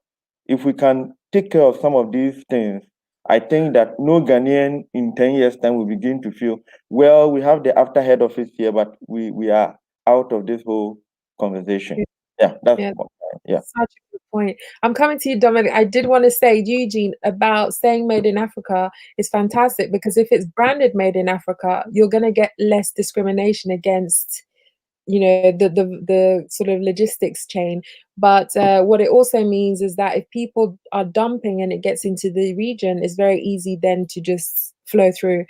If we can take care of some of these things, I think that no Ghanaian in 10 years' time will begin to feel, well, we have the AfCFTA head office here, but we are out of this whole conversation. Yeah, that's such a good point. I'm coming to you, Dominic. I did want to say, Eugene, about saying made in Africa is fantastic, because if it's branded made in Africa, you're going to get less discrimination against, you know, the sort of logistics chain. But what it also means is that if people are dumping and it gets into the region, it's very easy then to just flow through.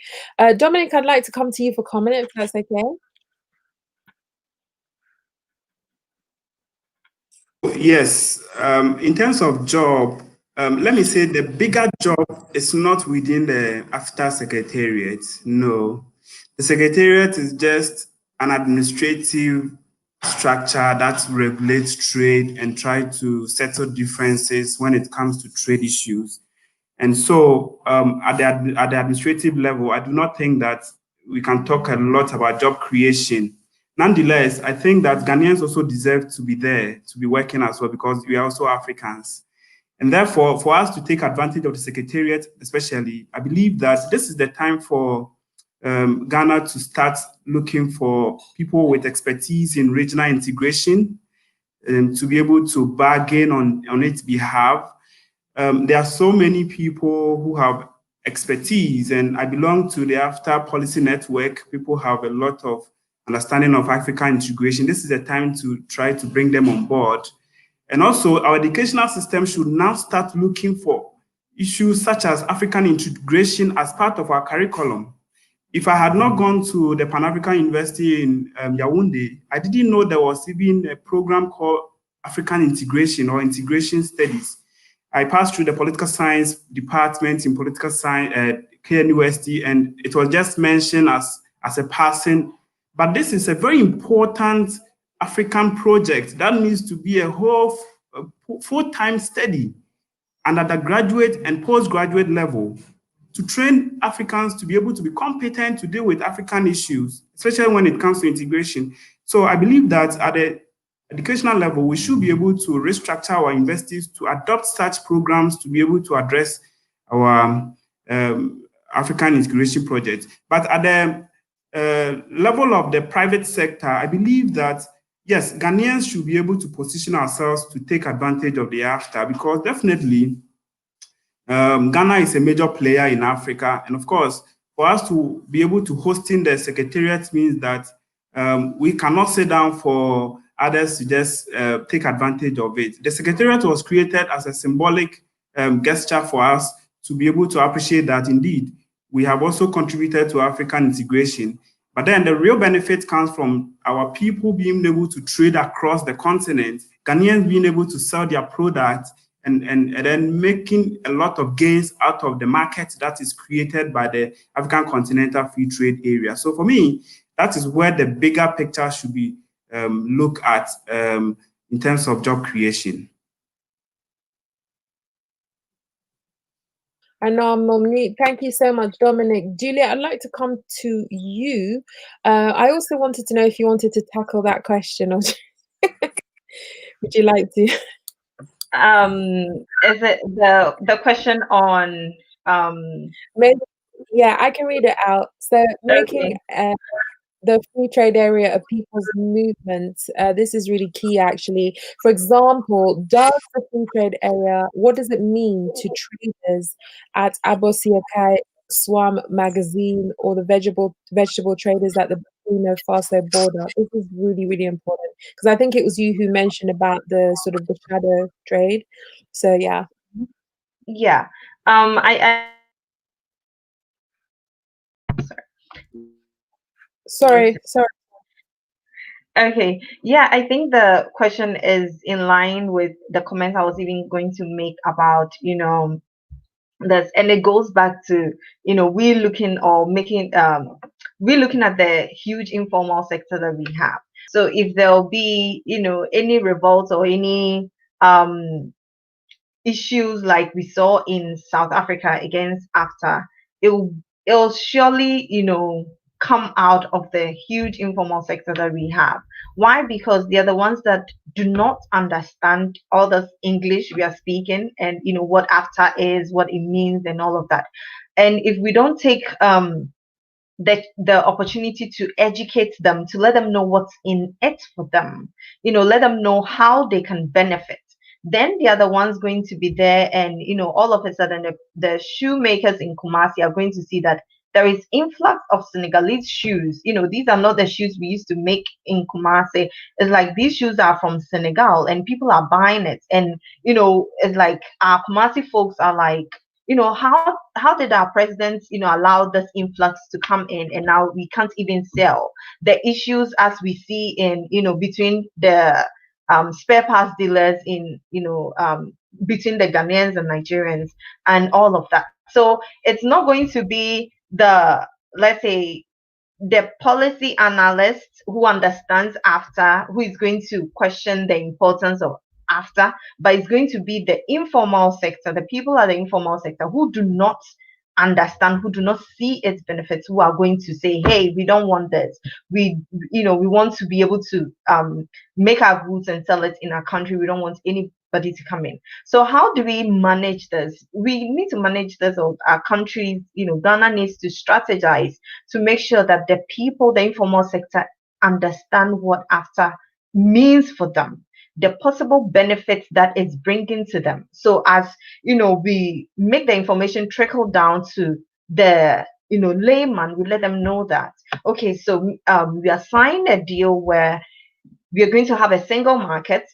Dominic, I'd like to come to you for comment, if that's okay. Yes, in terms of job, let me say the bigger job is not within the AfCFTA Secretariat. No, the Secretariat is just an administrative structure that regulates trade and try to settle differences when it comes to trade issues. And so at the administrative level, I do not think that we can talk a lot about job creation. Nonetheless, I think that Ghanaians also deserve to be there, to be working as well, because we are also Africans. And therefore, for us to take advantage of the Secretariat, especially, I believe that this is the time for Ghana to start looking for people with expertise in regional integration, to be able to bargain on its behalf. There are so many people who have expertise, and I belong to the AfCFTA Policy Network. People have a lot of understanding of African integration. This is a time to try to bring them on board. And also, our educational system should now start looking for issues such as African integration as part of our curriculum. If I had not gone to the Pan-African University in Yaoundé, I didn't know there was even a program called African integration or integration studies. I passed through the political science department in political science at KNUST, and it was just mentioned as a passing. But this is a very important African project that needs to be a whole full-time study and at the graduate and postgraduate level to train Africans to be able to be competent to deal with African issues, especially when it comes to integration. So I believe that at the educational level, we should be able to restructure our universities to adopt such programs to be able to address our African integration project. But at the level of the private sector, I believe that, yes, Ghanaians should be able to position ourselves to take advantage of the AfCFTA, because definitely Ghana is a major player in Africa. And of course, for us to be able to hosting the Secretariat means that we cannot sit down for others to just take advantage of it. The Secretariat was created as a symbolic gesture for us to be able to appreciate that indeed we have also contributed to African integration. But then the real benefit comes from our people being able to trade across the continent, Ghanaians being able to sell their products, and then making a lot of gains out of the market that is created by the African Continental Free Trade Area. So for me, that is where the bigger picture should be looked at in terms of job creation. And thank you so much, Dominic. Julia, I'd like to come to you. I also wanted to know if you wanted to tackle that question. Would you like to? Is it the question on Maybe, yeah, I can read it out. So making the free trade area a people's movement. This is really key, actually. For example, does the free trade area, what does it mean to traders at AfCFTA Swam magazine or the vegetable traders at the Burkina Faso border? This is really, really important because I think it was you who mentioned about the sort of the shadow trade. So yeah. Yeah. I Sorry. Okay. Yeah, I think the question is in line with the comment I was even going to make about, this, and it goes back to, we're looking at the huge informal sector that we have. So if there'll be, any revolts or any issues like we saw in South Africa against AfCFTA, it'll surely, come out of the huge informal sector that we have. Why? Because they're the ones that do not understand all this English we are speaking, and what AfCFTA is, what it means, and all of that. And if we don't take the opportunity to educate them, to let them know what's in it for them, let them know how they can benefit, then they are the ones going to be there, and all of a sudden the shoemakers in Kumasi are going to see that there is influx of Senegalese shoes. These are not the shoes we used to make in Kumasi. It's like these shoes are from Senegal and people are buying it. And it's like our Kumasi folks are like, how did our president, allow this influx to come in, and now we can't even sell? The issues as we see in, between the spare parts dealers in, between the Ghanaians and Nigerians and all of that. So it's not going to be let's say, the policy analyst who understands AfCFTA, who is going to question the importance of AfCFTA, but it's going to be the informal sector, the people at the informal sector who do not understand, who do not see its benefits, who are going to say, hey, we don't want this. We want to be able to make our goods and sell it in our country. We don't want anybody to come in. So how do we manage this? We need to manage this. Our countries, Ghana needs to strategize to make sure that the people, the informal sector, understand what AfCFTA means for them, the possible benefits that it's bringing to them. So as we make the information trickle down to the layman, we let them know that, okay, so we are signing a deal where we are going to have a single market.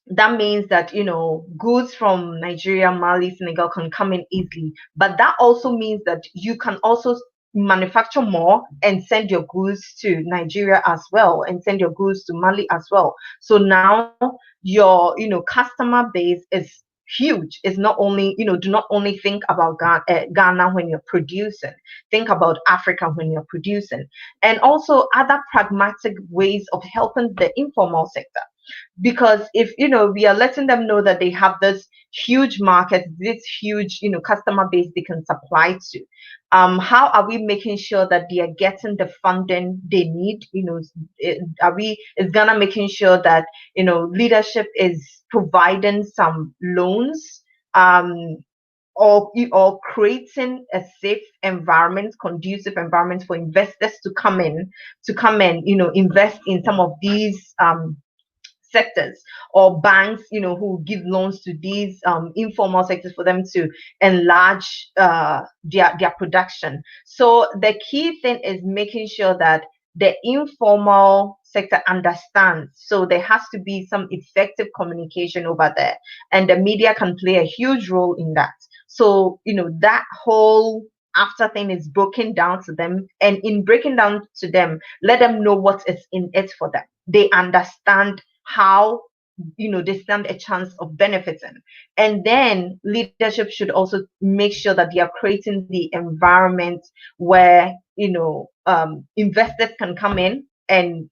That means that goods from Nigeria, Mali, Senegal can come in easily, but that also means that you can also manufacture more and send your goods to Nigeria as well, and send your goods to Mali as well. So now your customer base is huge. It's not only, do not only think about Ghana when you're producing, think about Africa when you're producing, and also other pragmatic ways of helping the informal sector. Because if we are letting them know that they have this huge market, this huge customer base they can supply to, how are we making sure that they are getting the funding they need? Is Ghana making sure that leadership is providing some loans, or creating a safe environment, conducive environment for investors to come in, invest in some of these sectors, or banks who give loans to these informal sectors for them to enlarge their production. So the key thing is making sure that the informal sector understands. So there has to be some effective communication over there, and the media can play a huge role in that. So that whole AfCFTA thing is broken down to them, and in breaking down to them, let them know what is in it for them. They understand how they stand a chance of benefiting. And then leadership should also make sure that they are creating the environment where investors can come in and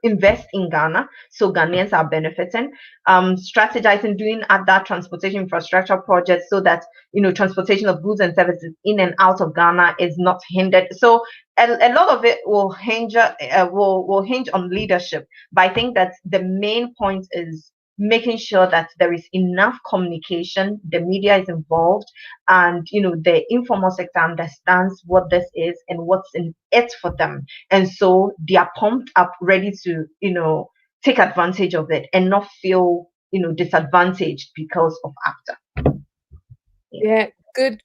invest in Ghana, so Ghanaians are benefiting. Strategizing, doing other transportation infrastructure projects so that transportation of goods and services in and out of Ghana is not hindered. So a lot of it will hinge on leadership. But I think that the main point is making sure that there is enough communication, the media is involved, and the informal sector understands what this is and what's in it for them, and so they are pumped up, ready to take advantage of it and not feel disadvantaged because of AfCFTA. Yeah, good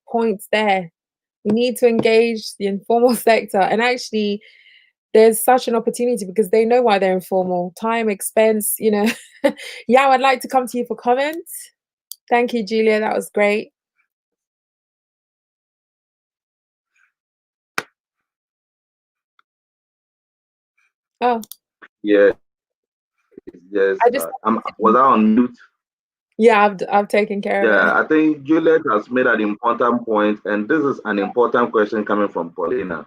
points there. We need to engage the informal sector, and actually there's such an opportunity because they know why they're informal. Time, expense, Yeah, I'd like to come to you for comments. Thank you, Julia. That was great. Oh. Yeah. Yes. Was I on mute? Yeah, I've taken care of it. Yeah, I think Juliet has made an important point, and this is an important question coming from Paulina.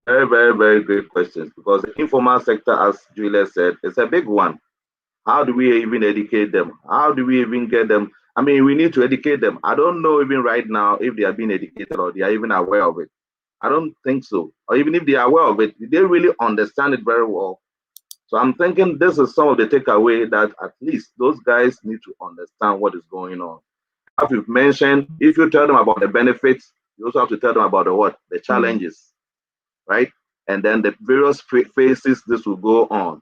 Very, very, very great questions, because the informal sector, as Juliet said, is a big one. How do we even educate them? How do we even get them? I mean, we need to educate them. I don't know even right now if they are being educated or they are even aware of it. I don't think so. Or even if they are aware of it, they really understand it very well. So I'm thinking this is some of the takeaway, that at least those guys need to understand what is going on. As you've mentioned, if you tell them about the benefits, you also have to tell them about the challenges, right? And then the various phases this will go on.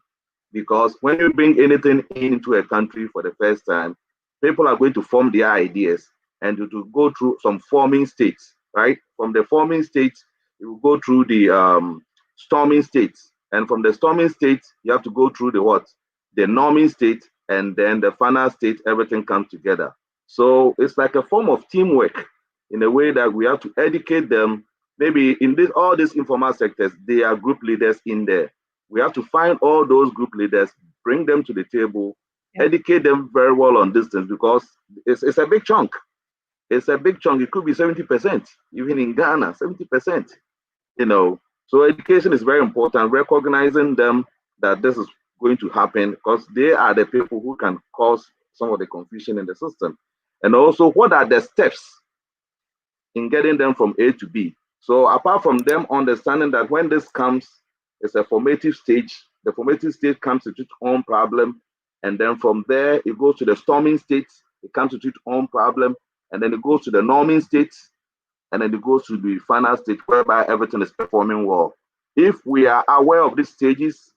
Because when you bring anything into a country for the first time, people are going to form their ideas, and to go through some forming states, right? From the forming states, you will go through the storming states. And from the storming states, you have to go through the norming state, and then the final state, everything comes together. So it's like a form of teamwork, in a way that we have to educate them. Maybe in all these informal sectors, they are group leaders in there. We have to find all those group leaders, bring them to the table, educate them very well on this thing, because it's a big chunk. It's a big chunk. It could be 70%, even in Ghana, 70%. So education is very important. Recognizing them that this is going to happen, because they are the people who can cause some of the confusion in the system. And also, what are the steps in getting them from A to B? So apart from them understanding that when this comes, it's a formative stage. The formative stage comes to its own problem. And then from there, it goes to the storming state. It comes to its own problem. And then it goes to the norming state. And then it goes to the final state, whereby everything is performing well. If we are aware of these stages,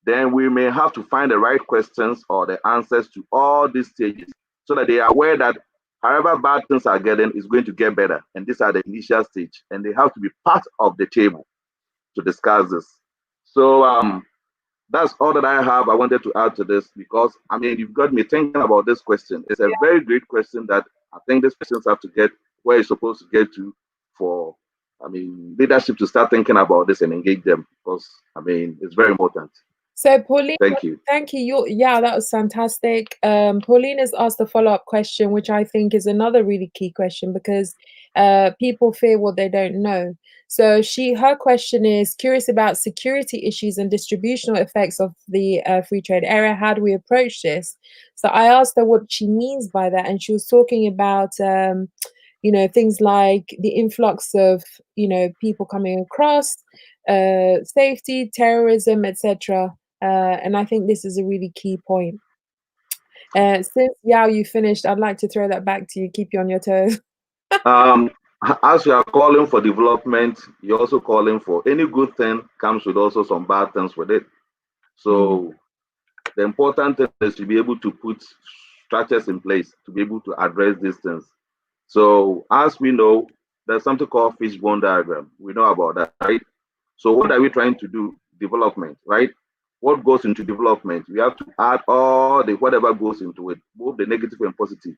then we may have to find the right questions or the answers to all these stages, so that they are aware that however bad things are getting is going to get better. And these are the initial stage. And they have to be part of the table to discuss this. So that's all that I have. I wanted to add to this, because I mean, you've got me thinking about this question. It's a very great question that I think these questions have to get where it's supposed to get to, for leadership to start thinking about this and engage them, because it's very important. So Pauline, thank you. Yeah, that was fantastic. Pauline has asked a follow-up question, which I think is another really key question, because people fear what they don't know. So her question is curious about security issues and distributional effects of the free trade area. How do we approach this? So I asked her what she means by that, and she was talking about things like the influx of people coming across, safety, terrorism, etc. And I think this is a really key point. Since Yao, you finished, I'd like to throw that back to you. Keep you on your toes. As you are calling for development, you're also calling for any good thing comes with also some bad things with it. So the important thing is to be able to put structures in place to be able to address these things. So as we know, there's something called fishbone diagram. We know about that, right? So what are we trying to do? Development, right? What goes into development? We have to add all the whatever goes into it, both the negative and positive.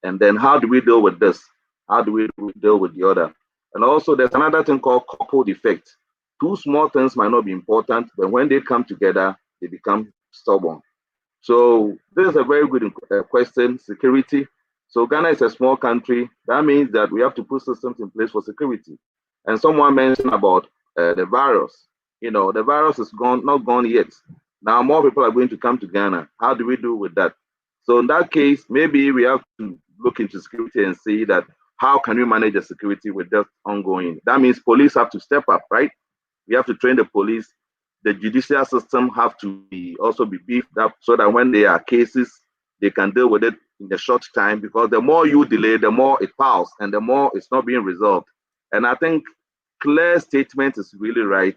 And then how do we deal with this? How do we deal with the other? And also there's another thing called coupled effect. Two small things might not be important, but when they come together, they become stubborn. So this is a very good question, security. So Ghana is a small country. That means that we have to put systems in place for security. And someone mentioned about the virus. The virus is not gone yet. Now more people are going to come to Ghana. How do we do with that? So in that case, maybe we have to look into security and see that how can we manage the security with just ongoing. That means police have to step up, right? We have to train the police. The judicial system have to also be beefed up so that when there are cases, they can deal with it in a short time, because the more you delay, the more it piles and the more it's not being resolved. And I think clear statement is really right.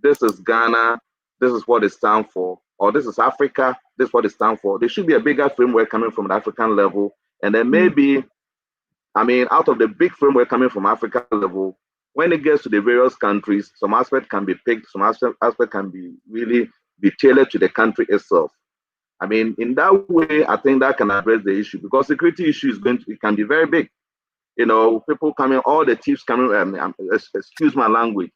This is Ghana, this is what it stands for, or this is Africa, this is what it stands for. There should be a bigger framework coming from the African level. And then maybe, I mean, out of the big framework coming from Africa level, when it gets to the various countries, some aspect can be picked, some aspect can be really be tailored to the country itself. I mean, in that way, I think that can address the issue, because security issue is going to, it can be very big. You know, people coming, all the thieves coming, excuse my language,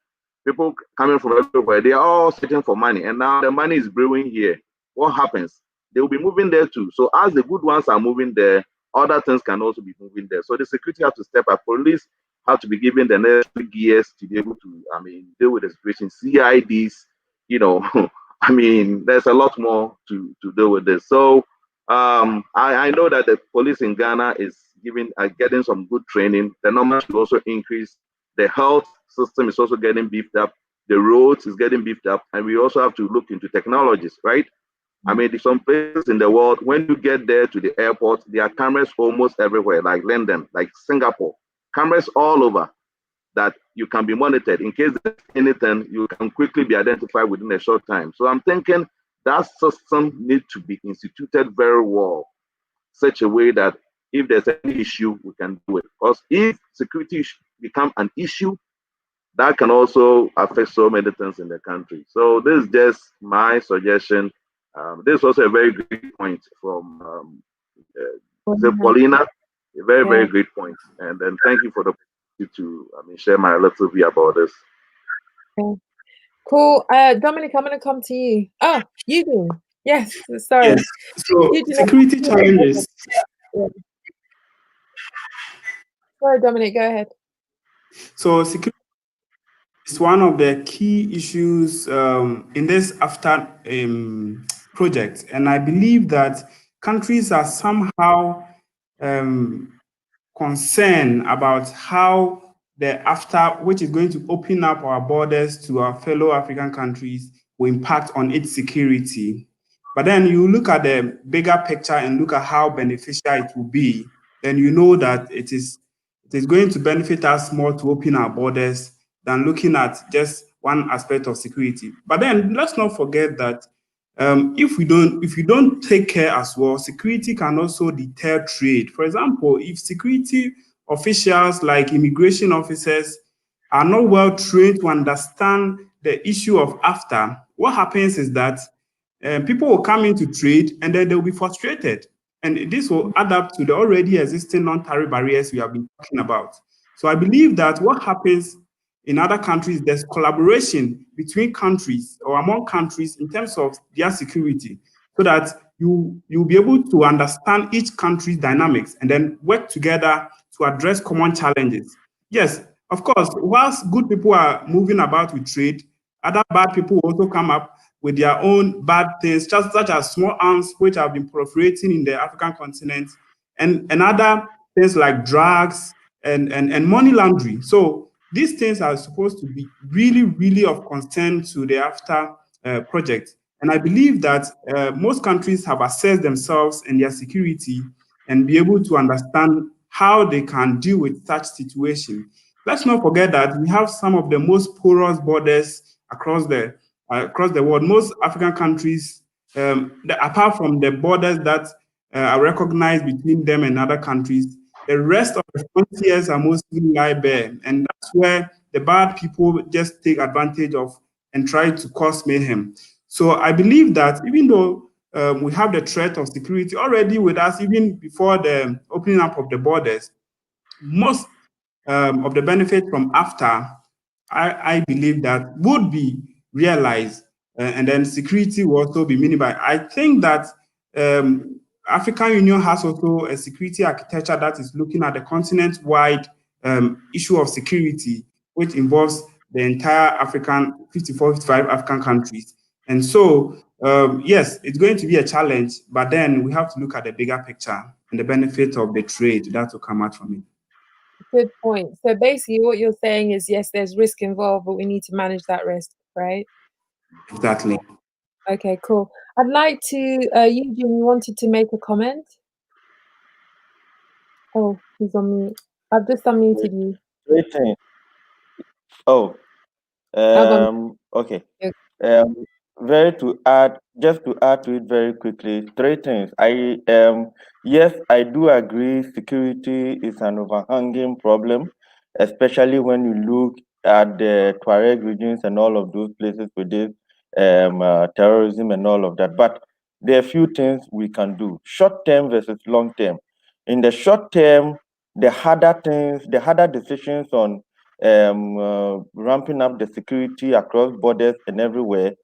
people coming from everywhere, they are all searching for money, and now the money is brewing here. What happens? They will be moving there too. So as the good ones are moving there, other things can also be moving there. So the security have to step up. Police have to be given the necessary gears to be able to, I mean, deal with the situation. CIDs, you know, I mean, there's a lot more to deal with this. So I know that the police in Ghana is getting some good training. The numbers should also increase. The health system is also getting beefed up. The roads is getting beefed up, and we also have to look into technologies, right? I mean, there's some places in the world, when you get there to the airport, there are cameras almost everywhere, like London, like Singapore, cameras all over that you can be monitored. In case there's anything, you can quickly be identified within a short time. So I'm thinking that system needs to be instituted very well, such a way that if there's any issue, we can do it. Because if security become an issue, that can also affect so many things in the country. So this is just my suggestion. This is also a very great point from Paulina, a very, very great point. And then thank you for the opportunity to share my little view about this. Okay. Cool. Dominic, I'm going to come to you. Oh, you do. Yes, sorry. Yes. So security challenges. Sorry, Dominic, go ahead. So security is one of the key issues in this AfCFTA project. And I believe that countries are somehow concerned about how the AfCFTA, which is going to open up our borders to our fellow African countries, will impact on its security. But then you look at the bigger picture and look at how beneficial it will be, then you know that it is going to benefit us more to open our borders than looking at just one aspect of security. But then let's not forget that if you don't take care as well, security can also deter trade. For example, if security officials like immigration officers are not well trained to understand the issue of AfCFTA, what happens is that people will come into trade and then they'll be frustrated. And this will add up to the already existing non-tariff barriers we have been talking about. So I believe that what happens in other countries, there's collaboration between countries or among countries in terms of their security, so that you'll be able to understand each country's dynamics and then work together to address common challenges. Yes, of course, whilst good people are moving about with trade, other bad people also come up with their own bad things, such as small arms, which have been proliferating in the African continent, and other things like drugs and money laundering. So these things are supposed to be really, really of concern to the AfCFTA project. And I believe that most countries have assessed themselves and their security and be able to understand how they can deal with such situation. Let's not forget that we have some of the most porous borders across the world. Most African countries, apart from the borders that are recognized between them and other countries, the rest of the frontiers are mostly lie bare, and that's where the bad people just take advantage of and try to cause mayhem. So I believe that even though we have the threat of security already with us, even before the opening up of the borders, most of the benefit from AfCFTA, I believe that would be realized, and then security will also be minimized. I think that African Union has also a security architecture that is looking at the continent-wide issue of security, which involves the entire 54, 55 African countries. And so Yes, it's going to be a challenge, but then we have to look at the bigger picture and the benefit of the trade that will come out from it. Good point. So basically what you're saying is, yes, there's risk involved, but we need to manage that risk, right? Exactly. Okay, cool. I'd like to, Eugene, you wanted to make a comment? Oh, he's on mute. I've just unmuted you. Great thing. Oh, I've un- okay. yeah. Um, just to add to it very quickly, three things. Yes, I do agree. Security is an overhanging problem, especially when you look at the Tuareg regions and all of those places with this terrorism and all of that. But there are a few things we can do: short term versus long term. In the short term, the harder decisions on ramping up the security across borders and everywhere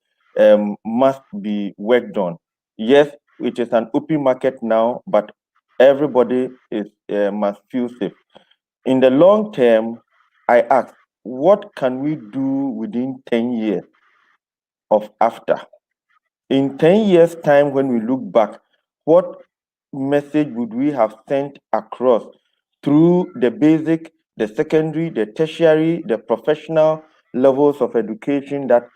must be worked on. Yes, it is an open market now, but everybody must feel safe. In the long term, I ask, what can we do within 10 years of after? In 10 years' time, when we look back, what message would we have sent across through the basic, the secondary, the tertiary, the professional levels of education that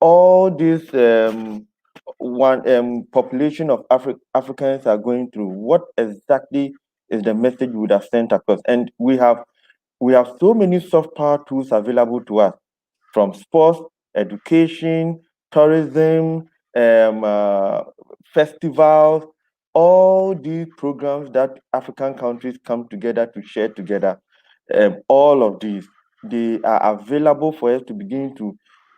all this population of Africans are going through? What exactly is the message we would have sent across? And we have so many soft power tools available to us, from sports, education, tourism, festivals, all these programs that African countries come together to share together. All of these, they are available for us to begin to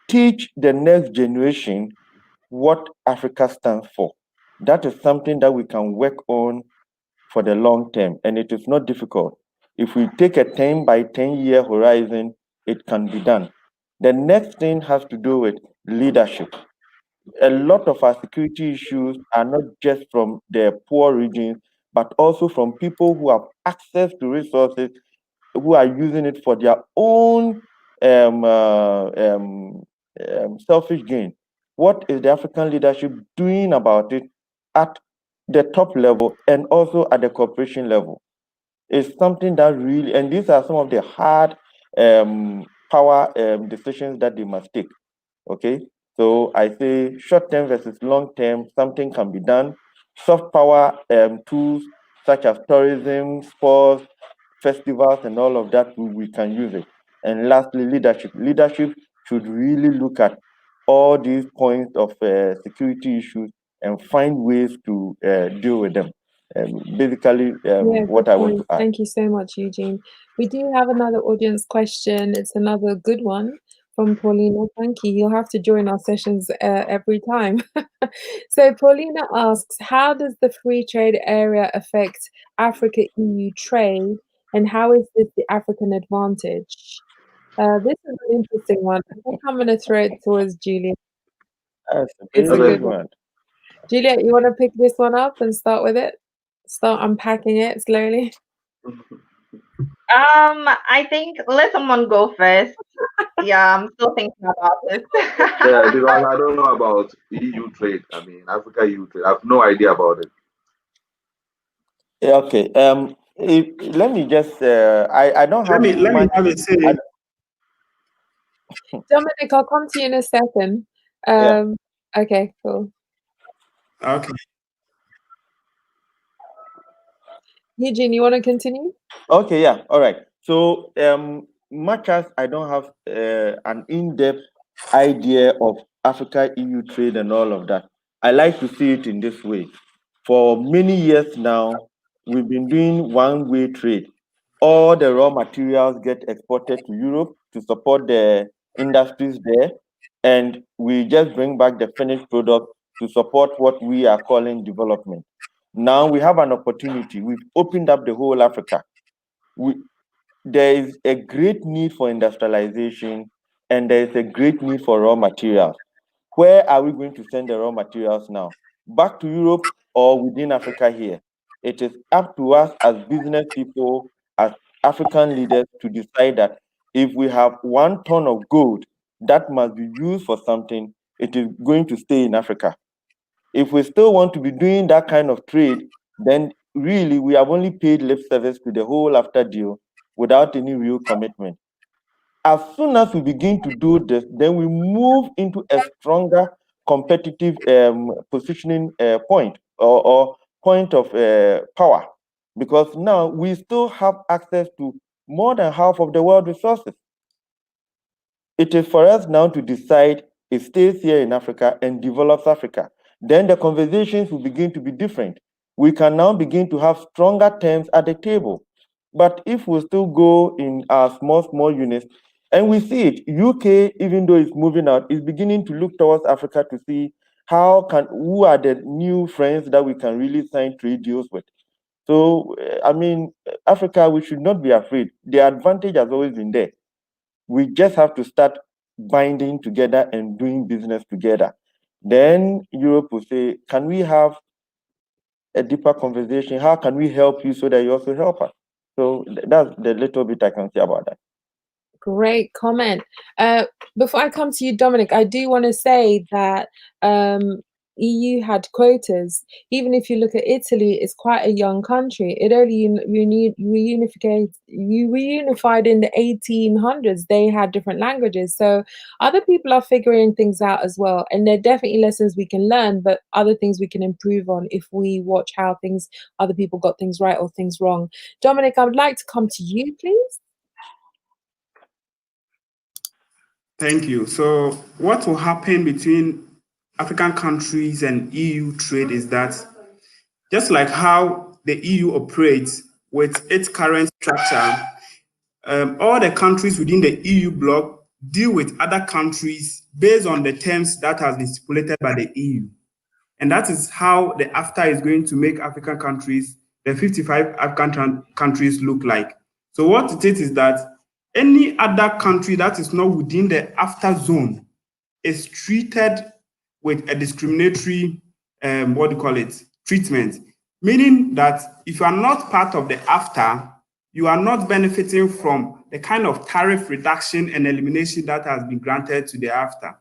teach the next generation what Africa stands for. That is something that we can work on for the long term, and it is not difficult. If we take a 10 by 10-year horizon, it can be done. The next thing has to do with leadership. A lot of our security issues are not just from the poor regions, but also from people who have access to resources, who are using it for their own um, uh, um, selfish gain. What is the African leadership doing about it at the top level and also at the corporation level? It's something that really, and these are some of the hard power decisions that they must take. Okay, so I say short term versus long term, something can be done. Soft power tools such as tourism, sports, festivals, and all of that, we can use it. And lastly, leadership. Leadership should really look at all these points of security issues and find ways to deal with them. Basically, Yeah, what good I want to point. add. Thank you so much, Eugene. We do have another audience question. It's another good one from Paulina. Thank you. You'll have to join our sessions every time. So Paulina asks, how does the free trade area affect Africa-EU trade, and how is this the African advantage? This is an interesting one. I think I'm going to throw it towards Juliet. That's a It's a very Okay. good good one. one. Juliet, you want to pick this one up and start with it? Start unpacking it slowly. I think let someone go first. Yeah, I'm still thinking about it. Yeah, because I don't know about EU trade. I mean, Africa EU trade. I have no idea about it. Yeah, okay. Let me just. I don't Let have me much. have a say. Dominic, I'll come to you in a second. Yeah. Okay, cool. Okay. Eugene, you want to continue? Okay. Yeah. All right. So, much as I don't have an in-depth idea of Africa EU trade and all of that, I like to see it in this way. For many years now, we've been doing one-way trade. All the raw materials get exported to Europe to support the industries there, and we just bring back the finished product to support what we are calling development. Now we have an opportunity. We've opened up the whole Africa. We, there is a great need for industrialization, and there is a great need for raw materials. Where are we going to send the raw materials now? Back to Europe or within Africa here? It is up to us as business people, as African leaders, to decide that if we have 1 ton of gold that must be used for something, it is going to stay in Africa. If we still want to be doing that kind of trade, then really we have only paid lip service to the whole AfTA deal without any real commitment. As soon as we begin to do this, then we move into a stronger competitive positioning point or point of power, because now we still have access to more than half of the world resources. It is for us now to decide it stays here in Africa and develops Africa. Then the conversations will begin to be different. We can now begin to have stronger terms at the table. But if we still go in our small units, and we see it, UK, even though it's moving out, is beginning to look towards Africa to see who are the new friends that we can really sign trade deals with. So, I mean, Africa, we should not be afraid. The advantage has always been there. We just have to start binding together and doing business together. Then Europe will say, can we have a deeper conversation? How can we help you so that you also help us? So that's the little bit I can say about that. Great comment. Before I come to you, Dominic, I do want to say that EU had quotas. Even if you look at Italy, it's quite a young country. It only reunified in the 1800s. They had different languages. So other people are figuring things out as well. And there are definitely lessons we can learn, but other things we can improve on if we watch how other people got things right or things wrong. Dominic, I would like to come to you, please. Thank you. So what will happen between African countries and EU trade is that just like how the EU operates with its current structure, all the countries within the EU bloc deal with other countries based on the terms that has been stipulated by the EU. And that is how the AfTA is going to make African countries, the 55 African countries, look like. So what it is that any other country that is not within the AfTA zone is treated with a discriminatory, treatment. Meaning that if you are not part of the AfTA, you are not benefiting from the kind of tariff reduction and elimination that has been granted to the AfTA.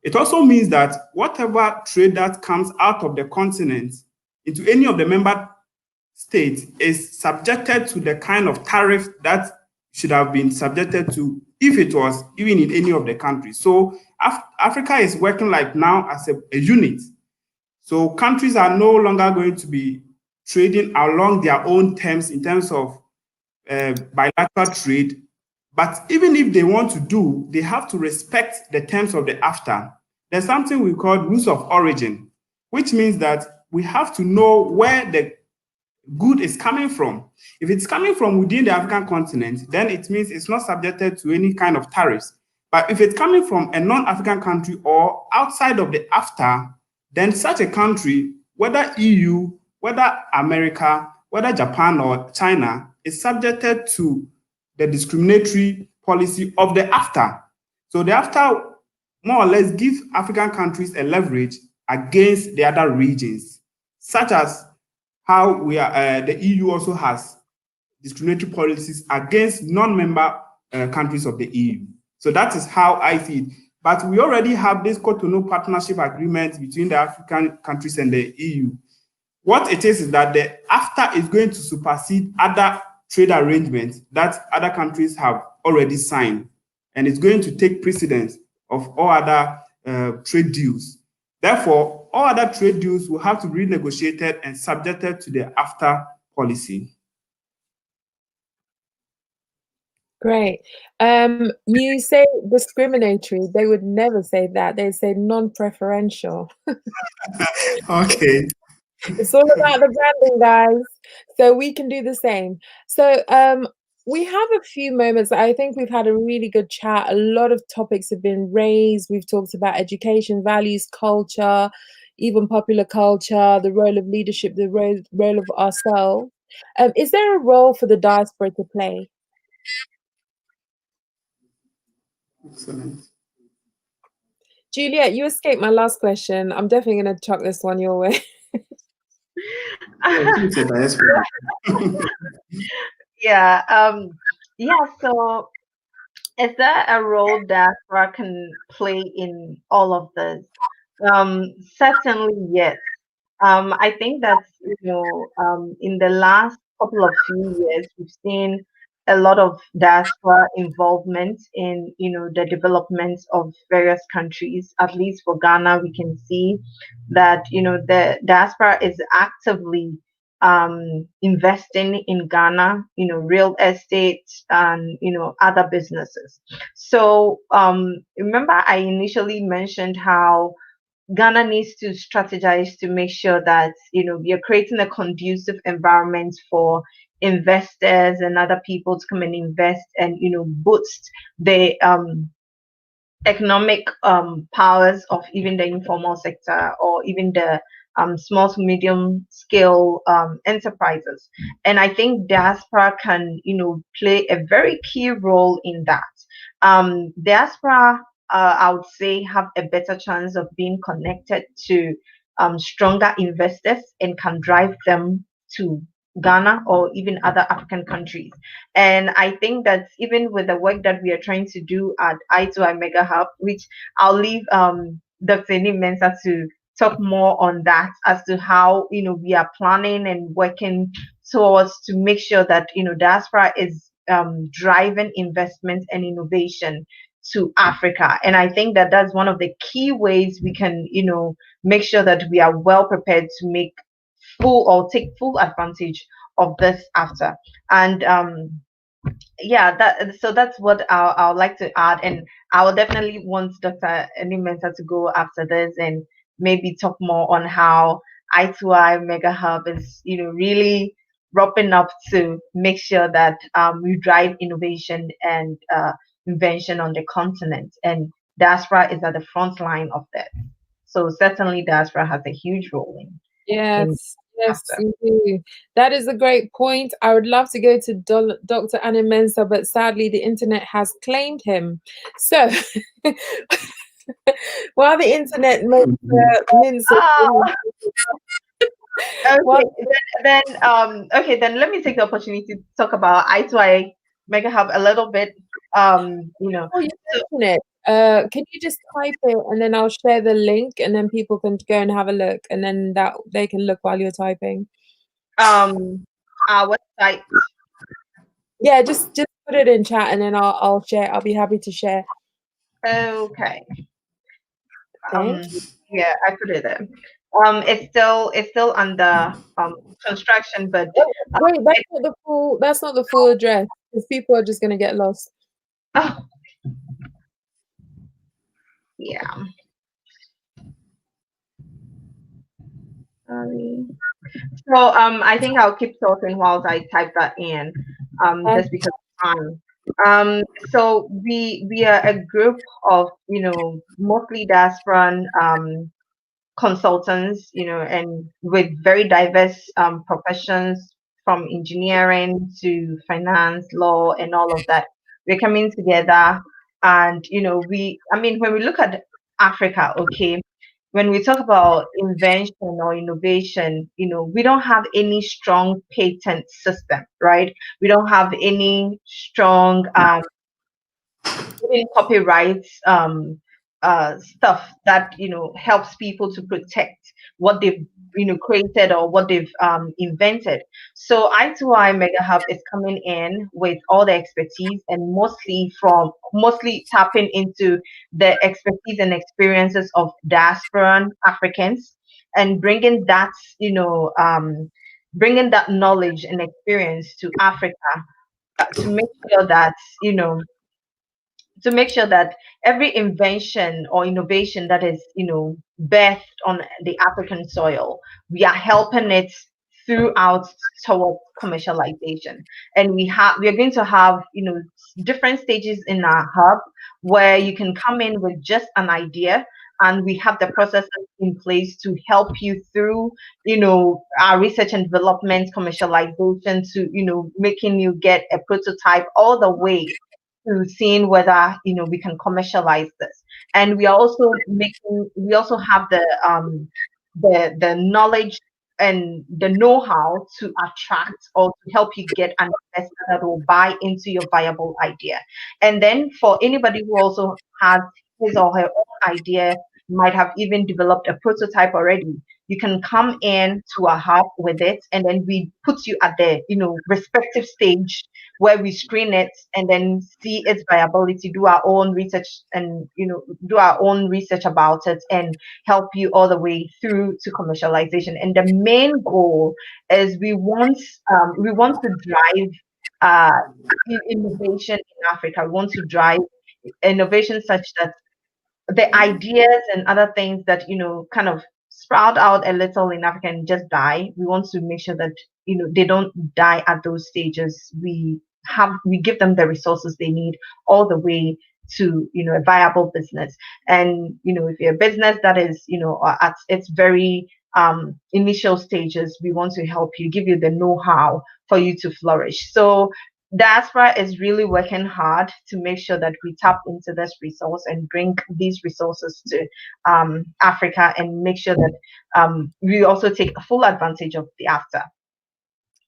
It also means that whatever trade that comes out of the continent into any of the member states is subjected to the kind of tariff that should have been subjected to if it was even in any of the countries. So Africa is working like now as a unit. So countries are no longer going to be trading along their own terms in terms of bilateral trade. But even if they want to do, they have to respect the terms of the AfTA. There's something we call rules of origin, which means that we have to know where the good is coming from. If it's coming from within the African continent, then it means it's not subjected to any kind of tariffs. But if it's coming from a non-African country or outside of the AfTA, then such a country, whether EU, whether America, whether Japan or China, is subjected to the discriminatory policy of the AfTA. So the AfTA more or less gives African countries a leverage against the other regions, such as how the EU also has discriminatory policies against non-member countries of the EU. So that is how I see it. But we already have this Cotonou Partnership Agreement between the African countries and the EU. What it is that the AfTA is going to supersede other trade arrangements that other countries have already signed, and it's going to take precedence of all other trade deals. Therefore, all other trade deals will have to be renegotiated and subjected to the AfTA policy. Great. You say discriminatory. They would never say that. They say non-preferential. Okay. It's all about the branding, guys. So we can do the same. So we have a few moments. I think we've had a really good chat. A lot of topics have been raised. We've talked about education, values, culture, even popular culture, the role of leadership, the role of ourselves. Is there a role for the diaspora to play? Excellent. Juliet, you escaped my last question. I'm definitely going to chuck this one your way. Yeah. So is there a role that diaspora can play in all of this? Certainly, yes. I think that, in the last couple of few years, we've seen a lot of diaspora involvement in, the development of various countries. At least for Ghana, we can see that, the diaspora is actively investing in Ghana, real estate and, other businesses. So, remember I initially mentioned how Ghana needs to strategize to make sure that we are creating a conducive environment for investors and other people to come and invest and boost the economic powers of even the informal sector or even the small to medium scale enterprises. And I think diaspora can play a very key role in that. Diaspora, I would say, have a better chance of being connected to stronger investors and can drive them to Ghana or even other African countries. And I think that even with the work that we are trying to do at I2I Mega Hub, which I'll leave Dr. Mensa to talk more on that as to how we are planning and working towards to make sure that diaspora is driving investment and innovation to Africa. And I think that that's one of the key ways we can make sure that we are well prepared to make full or take full advantage of this after. And yeah, that's what I would like to add, and I will definitely want Dr. Mensa to go after this and maybe talk more on how I2I Mega Hub is really roping up to make sure that we drive innovation and invention on the continent, and diaspora is at the front line of that. So certainly diaspora has a huge role in Yes, yes, after. you do. That is a great point. I would love to go to Dr. Anna Mensah, but sadly the internet has claimed him. So while the internet makes mince of Oh, while okay. Then let me take the opportunity to talk about I2I Mega Hub a little bit. oh, you mentioned it. Can you just type it and then I'll share the link and then people can go and have a look and then that they can look while you're typing. Our website. Yeah, just put it in chat and then I'll share. I'll be happy to share. Okay. Thank you. Yeah, I put it there. It's still under construction, but Oh, wait, that's not the full address because people are just gonna get lost. oh, yeah. So I think I'll keep talking whilst I type that in, just because of time. So we are a group of mostly diaspora consultants, and with very diverse professions from engineering to finance, law, and all of that. We're coming together, and when we look at Africa, okay, when we talk about invention or innovation, we don't have any strong patent system, right? We don't have any strong copyrights stuff that helps people to protect what they've created or what they've invented. So I2I Mega Hub is coming in with all the expertise and mostly tapping into the expertise and experiences of diasporan Africans and bringing that knowledge and experience to Africa to make sure that every invention or innovation that is birthed on the African soil, we are helping it throughout towards commercialization. And we are going to have different stages in our hub where you can come in with just an idea, and we have the processes in place to help you through our research and development, commercialization, to making you get a prototype all the way to seeing whether we can commercialize this. And we also have the knowledge and the know-how to attract or to help you get an investor that will buy into your viable idea. And then for anybody who also has his or her own idea might have even developed a prototype already. You can come in to a hub with it, and then we put you at the respective stage where we screen it and then see its viability, do our own research, and do our own research about it, and help you all the way through to commercialization. And the main goal is we want to drive innovation in Africa. We want to drive innovation such that the ideas and other things that kind of sprout out a little in Africa and just die. We want to make sure that they don't die at those stages. We give them the resources they need all the way to a viable business. And if you're a business that is at its very initial stages, we want to help you, give you the know-how for you to flourish. So diaspora is really working hard to make sure that we tap into this resource and bring these resources to Africa, and make sure that we also take full advantage of the AfCFTA.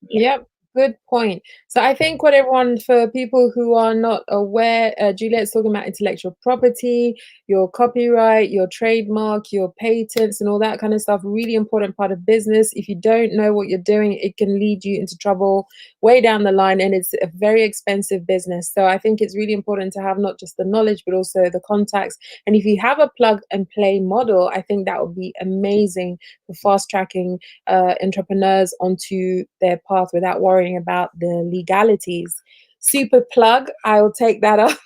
Yep. Good point. So I think for people who are not aware, Juliet's talking about intellectual property, your copyright, your trademark, your patents, and all that kind of stuff. Really important part of business. If you don't know what you're doing, it can lead you into trouble way down the line, and it's a very expensive business. So I think it's really important to have not just the knowledge, but also the contacts. And if you have a plug and play model, I think that would be amazing for fast tracking entrepreneurs onto their path without worrying about the legalities. Super plug, I'll take that up.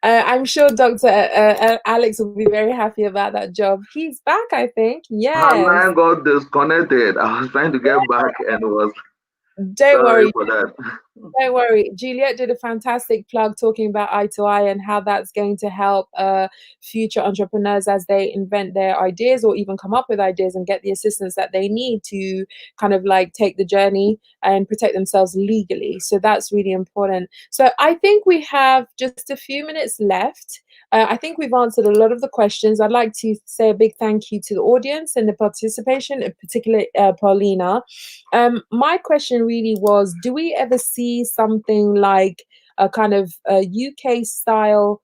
I'm sure Dr. Alex will be very happy about that job. He's back, I think. Yes. My line got disconnected. I was trying to get back and was Don't worry for that. Don't worry. Juliet did a fantastic plug talking about eye to eye and how that's going to help future entrepreneurs as they invent their ideas or even come up with ideas and get the assistance that they need to kind of like take the journey and protect themselves legally. So that's really important. So I think we have just a few minutes left. I think we've answered a lot of the questions. I'd like to say a big thank you to the audience and the participation, in particular Paulina. My question really was, do we ever see something like a kind of a UK style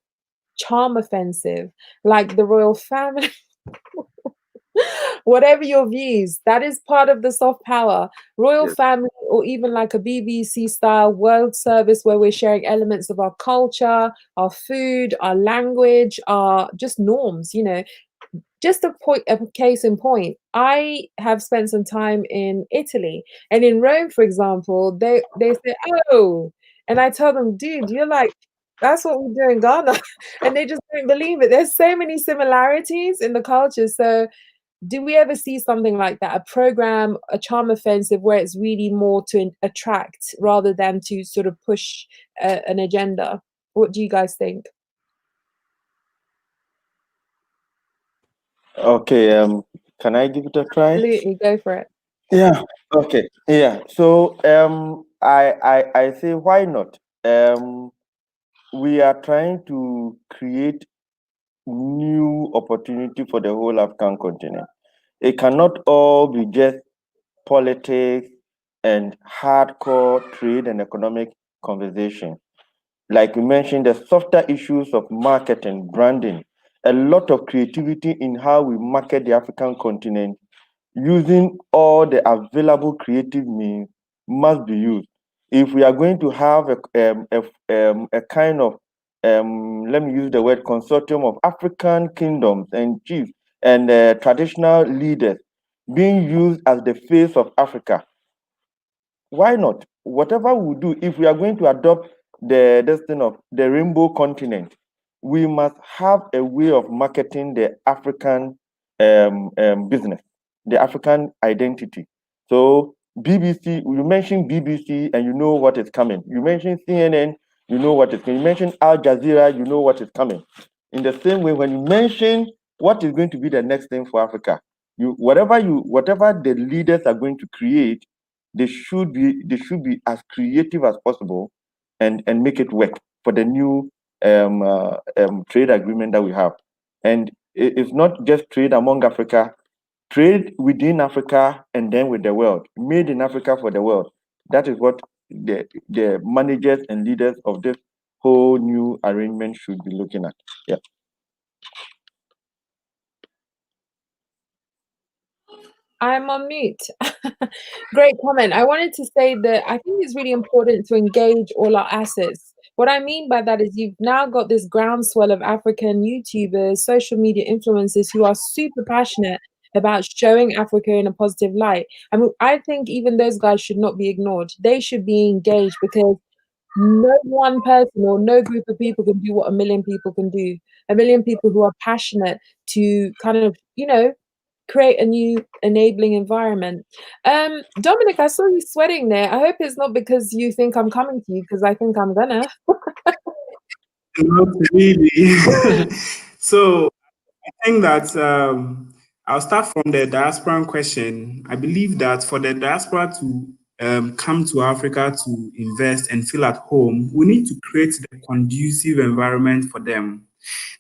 charm offensive, like the royal family? Whatever your views, that is part of the soft power. Royal family, or even like a BBC style world service where we're sharing elements of our culture, our food, our language, our just norms, Just a case in point, I have spent some time in Italy, and in Rome, for example, they say, oh, and I tell them, dude, you're like, that's what we do in Ghana. And they just don't believe it. There's so many similarities in the culture. So do we ever see something like that, a program, a charm offensive, where it's really more to attract rather than to sort of push an agenda? What do you guys think? Okay, can I give it a try? Absolutely, go for it. Yeah. Okay. Yeah. So I say why not? We are trying to create new opportunity for the whole African continent. It cannot all be just politics and hardcore trade and economic conversation. Like you mentioned, the softer issues of marketing, branding, a lot of creativity in how we market the African continent using all the available creative means must be used. If we are going to have a kind of, let me use the word consortium of African kingdoms and chiefs and traditional leaders being used as the face of Africa, why not? Whatever we do, if we are going to adopt the destiny of the rainbow continent, we must have a way of marketing the African business, the African identity. So BBC, you mentioned BBC and you know what is coming. You mentioned CNN, you know what is coming. You mentioned Al Jazeera, you know what is coming. In the same way, when you mention what is going to be the next thing for Africa, whatever the leaders are going to create, they should be as creative as possible and make it work for the new trade agreement that we have. And it's not just trade among Africa, trade within Africa and then with the world, made in Africa for the world. That is what the managers and leaders of this whole new arrangement should be looking at. Yeah. I'm on mute. Great comment. I wanted to say that I think it's really important to engage all our assets. What I mean by that is you've now got this groundswell of African YouTubers, social media influencers who are super passionate about showing Africa in a positive light. I mean, I think even those guys should not be ignored. They should be engaged because no one person or no group of people can do what a million people can do. A million people who are passionate to kind of, create a new enabling environment. Dominic, I saw you sweating there. I hope it's not because you think I'm coming to you, because I think I'm gonna. Not really. So I think that I'll start from the diaspora question. I believe that for the diaspora to come to Africa to invest and feel at home, we need to create the conducive environment for them.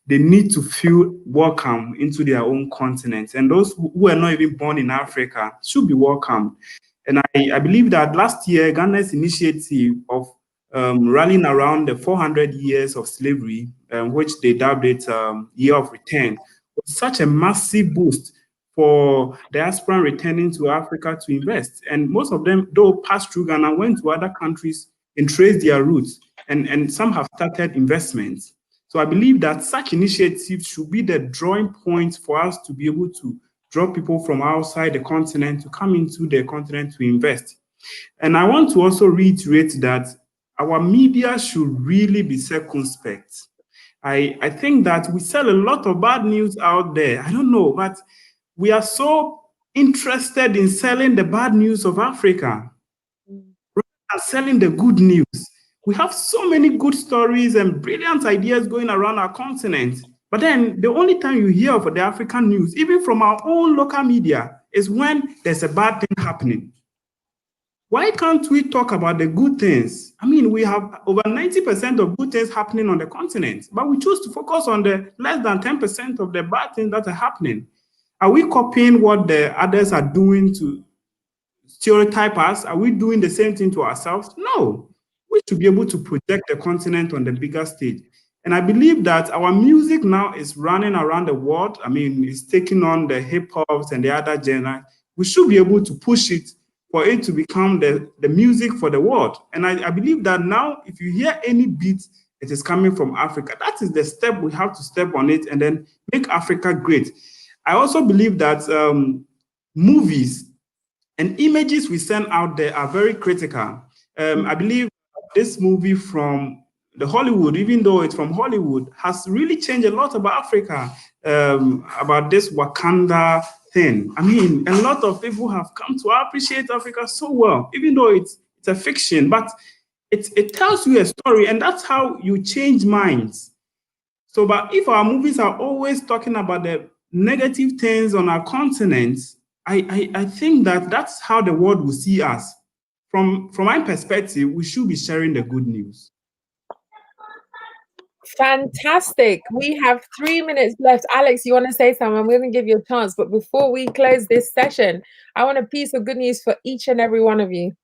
They need to feel welcome into their own continent. And those who are not even born in Africa should be welcome. And I believe that last year, Ghana's initiative of rallying around the 400 years of slavery, which they dubbed it Year of Return, was such a massive boost for diaspora returning to Africa to invest. And most of them, though, passed through Ghana, went to other countries and traced their roots. And some have started investments. So I believe that such initiatives should be the drawing point for us to be able to draw people from outside the continent to come into the continent to invest. And I want to also reiterate that our media should really be circumspect. I think that we sell a lot of bad news out there. I don't know, but we are so interested in selling the bad news of Africa rather than selling the good news. We have so many good stories and brilliant ideas going around our continent. But then the only time you hear of the African news, even from our own local media, is when there's a bad thing happening. Why can't we talk about the good things? I mean, we have over 90% of good things happening on the continent, but we choose to focus on the less than 10% of the bad things that are happening. Are we copying what the others are doing to stereotype us? Are we doing the same thing to ourselves? No. We should be able to project the continent on the bigger stage. And I believe that our music now is running around the world. I mean, it's taking on the hip hops and the other genre. We should be able to push it for it to become the music for the world. And I believe that now, if you hear any beat, it is coming from Africa. That is the step we have to step on it and then make Africa great. I also believe that movies and images we send out there are very critical. I believe this movie from the Hollywood, even though it's from Hollywood, has really changed a lot about Africa, about this Wakanda thing. I mean, a lot of people have come to appreciate Africa so well, even though it's a fiction, but it tells you a story, and that's how you change minds. So, but if our movies are always talking about the negative things on our continent, I think that that's how the world will see us. From my perspective, we should be sharing the good news. Fantastic. We have 3 minutes left. Alex, you want to say something? I'm going to give you a chance. But before we close this session, I want a piece of good news for each and every one of you.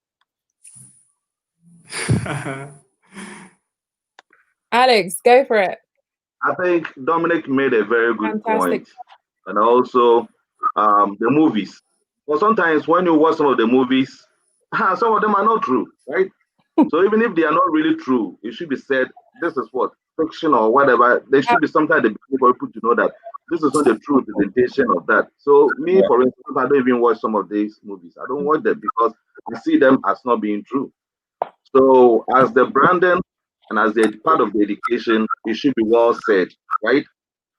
Alex, go for it. I think Dominic made a very good point. And also the movies. Well, sometimes when you watch some of the movies, some of them are not true, right? So even if they are not really true, it should be said, this is what, fiction or whatever. There should be some kind of for people to know that this is not the true representation of that. So me, for instance, I don't even watch some of these movies. I don't watch them because I see them as not being true. So as the branding and as the part of the education, it should be well said, right?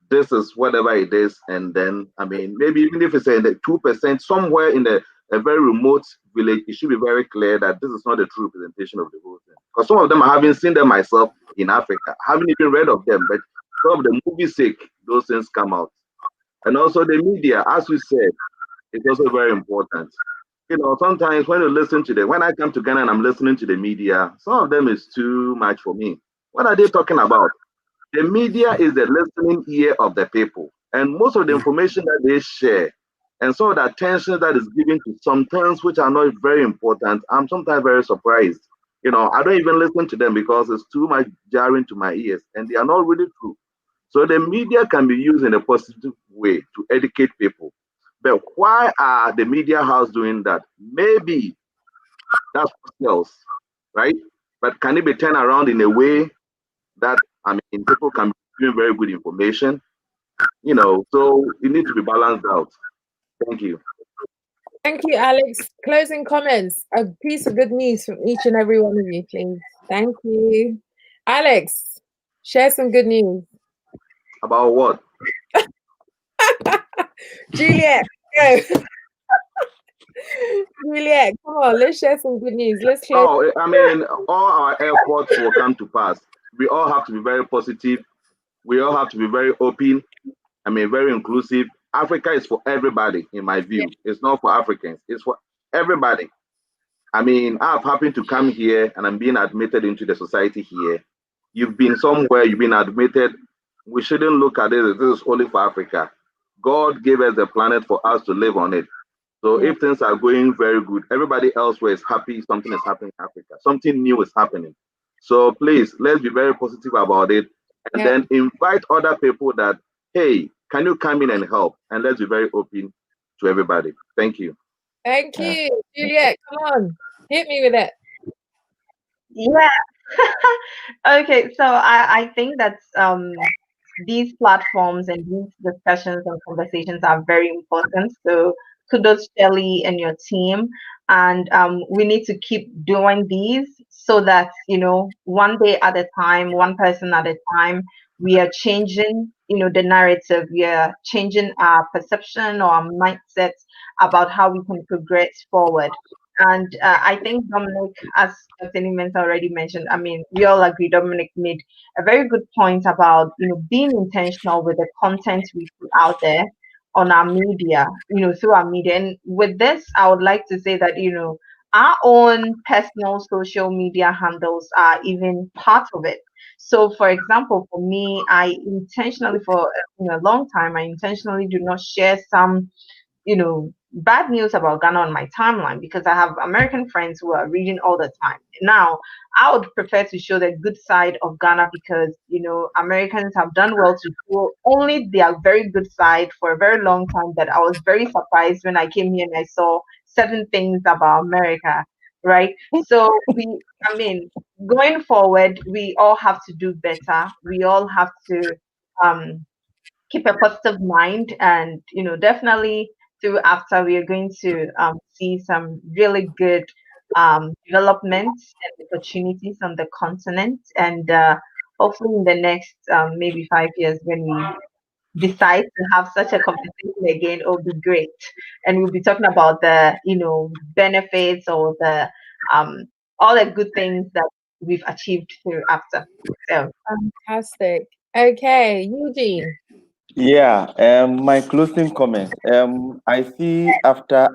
This is whatever it is, and then I mean, maybe even if it's in the 2%, somewhere in a very remote village, it should be very clear that this is not the true representation of the whole thing. Because some of them I haven't seen them myself in Africa, I haven't even read of them, but some of the movie's sake, those things come out. And also the media, as we said, it's also very important. You know, sometimes when you listen to when I come to Ghana and I'm listening to the media, some of them is too much for me. What are they talking about? The media is the listening ear of the people, and most of the information that they share and some of the attention that is given to some things which are not very important, I'm sometimes very surprised. You know, I don't even listen to them because it's too much jarring to my ears and they are not really true. So the media can be used in a positive way to educate people. But why are the media house doing that? Maybe that's what else, right? But can it be turned around in a way that, I mean, people can be doing very good information, you know? So it needs to be balanced out. Thank you. Thank you, Alex. Closing comments. A piece of good news from each and every one of you, please. Thank you. Alex, share some good news. About what? Juliet, go. Juliet, come on, let's share some good news. Let's close. Oh, I mean, all our efforts will come to pass. We all have to be very positive. We all have to be very open. I mean, very inclusive. Africa is for everybody, in my view. It's not for Africans, it's for everybody. I mean, I've happened to come here and I'm being admitted into the society here. You've been somewhere, you've been admitted. We shouldn't look at it as this is only for Africa. God gave us the planet for us to live on it. So if things are going very good, everybody elsewhere is happy, something is happening in Africa, something new is happening. So please, let's be very positive about it and then invite other people that, hey, can you come in and help? And let's be very open to everybody. Thank you. Thank you. Juliet, come on. Hit me with it. Yeah. Okay, so I think that these platforms and these discussions and conversations are very important. So kudos, Shelly, and your team. And we need to keep doing these so that, one day at a time, one person at a time, we are changing, the narrative. We are changing our perception or our mindset about how we can progress forward. And I think Dominic, as Dr. Niemens already mentioned, I mean, we all agree Dominic made a very good point about, being intentional with the content we put out there on our media, through our media. And with this, I would like to say that, our own personal social media handles are even part of it. So, for example, for me, I intentionally, for a long time, I intentionally do not share some bad news about Ghana on my timeline because I have American friends who are reading all the time. Now, I would prefer to show the good side of Ghana because, Americans have done well to show only their very good side for a very long time that I was very surprised when I came here and I saw 7 things about America, right? So going forward, we all have to do better. We all have to um, keep a positive mind and definitely through AfCFTA we are going to see some really good developments and opportunities on the continent and hopefully in the next maybe 5 years when we decide to have such a conversation again, it'll be great and we'll be talking about the benefits or the all the good things that we've achieved through AfCFTA. So fantastic. Okay, Eugene. Yeah, my closing comment. I see after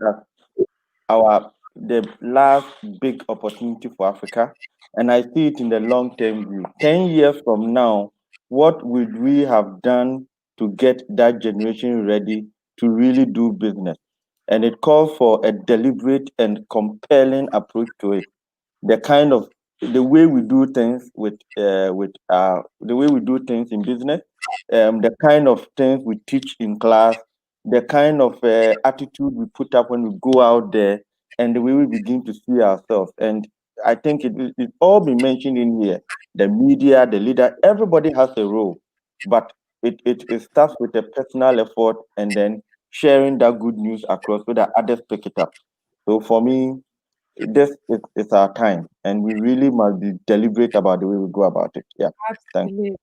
the last big opportunity for Africa, and I see it in the long term view. 10 years from now, what would we have done to get that generation ready to really do business? And it calls for a deliberate and compelling approach to it. The way we do things the way we do things in business, the kind of things we teach in class, the kind of attitude we put up when we go out there, and the way we begin to see ourselves. And I think it all been mentioned in here. The media, the leader, everybody has a role, but it starts with a personal effort and then sharing that good news across so that others pick it up. So for me, this is our time, and we really must be deliberate about the way we go about it. Yeah. Thanks. Absolutely.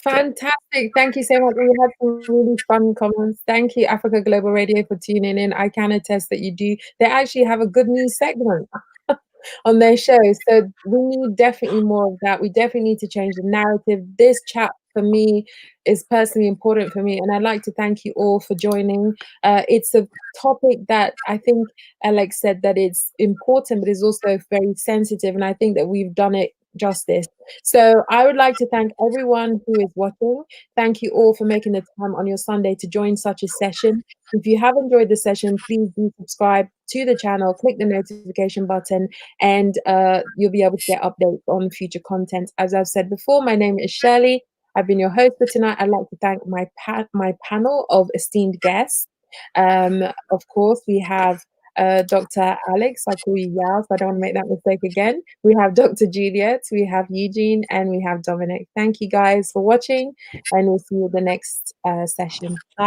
Fantastic. Thank you so much. We had some really fun comments. Thank you, Africa Global Radio, for tuning in. I can attest that you do. They actually have a good news segment on their show. So we need definitely more of that. We definitely need to change the narrative. This chat for me is personally important for me. And I'd like to thank you all for joining. It's a topic that I think Alex said that it's important, but it's also very sensitive. And I think that we've done it justice. So I would like to thank everyone who is watching. Thank you all for making the time on your Sunday to join such a session. If you have enjoyed the session, please do subscribe to the channel, click the notification button, and you'll be able to get updates on future content. As I've said before, my name is Shirley. I've been your host for tonight. I'd like to thank my panel of esteemed guests. Of course, we have Dr. Alex. I'll call you Yao, so I don't want to make that mistake again. We have Dr. Juliet, we have Eugene, and we have Dominic. Thank you guys for watching, and we'll see you at the next session. Bye.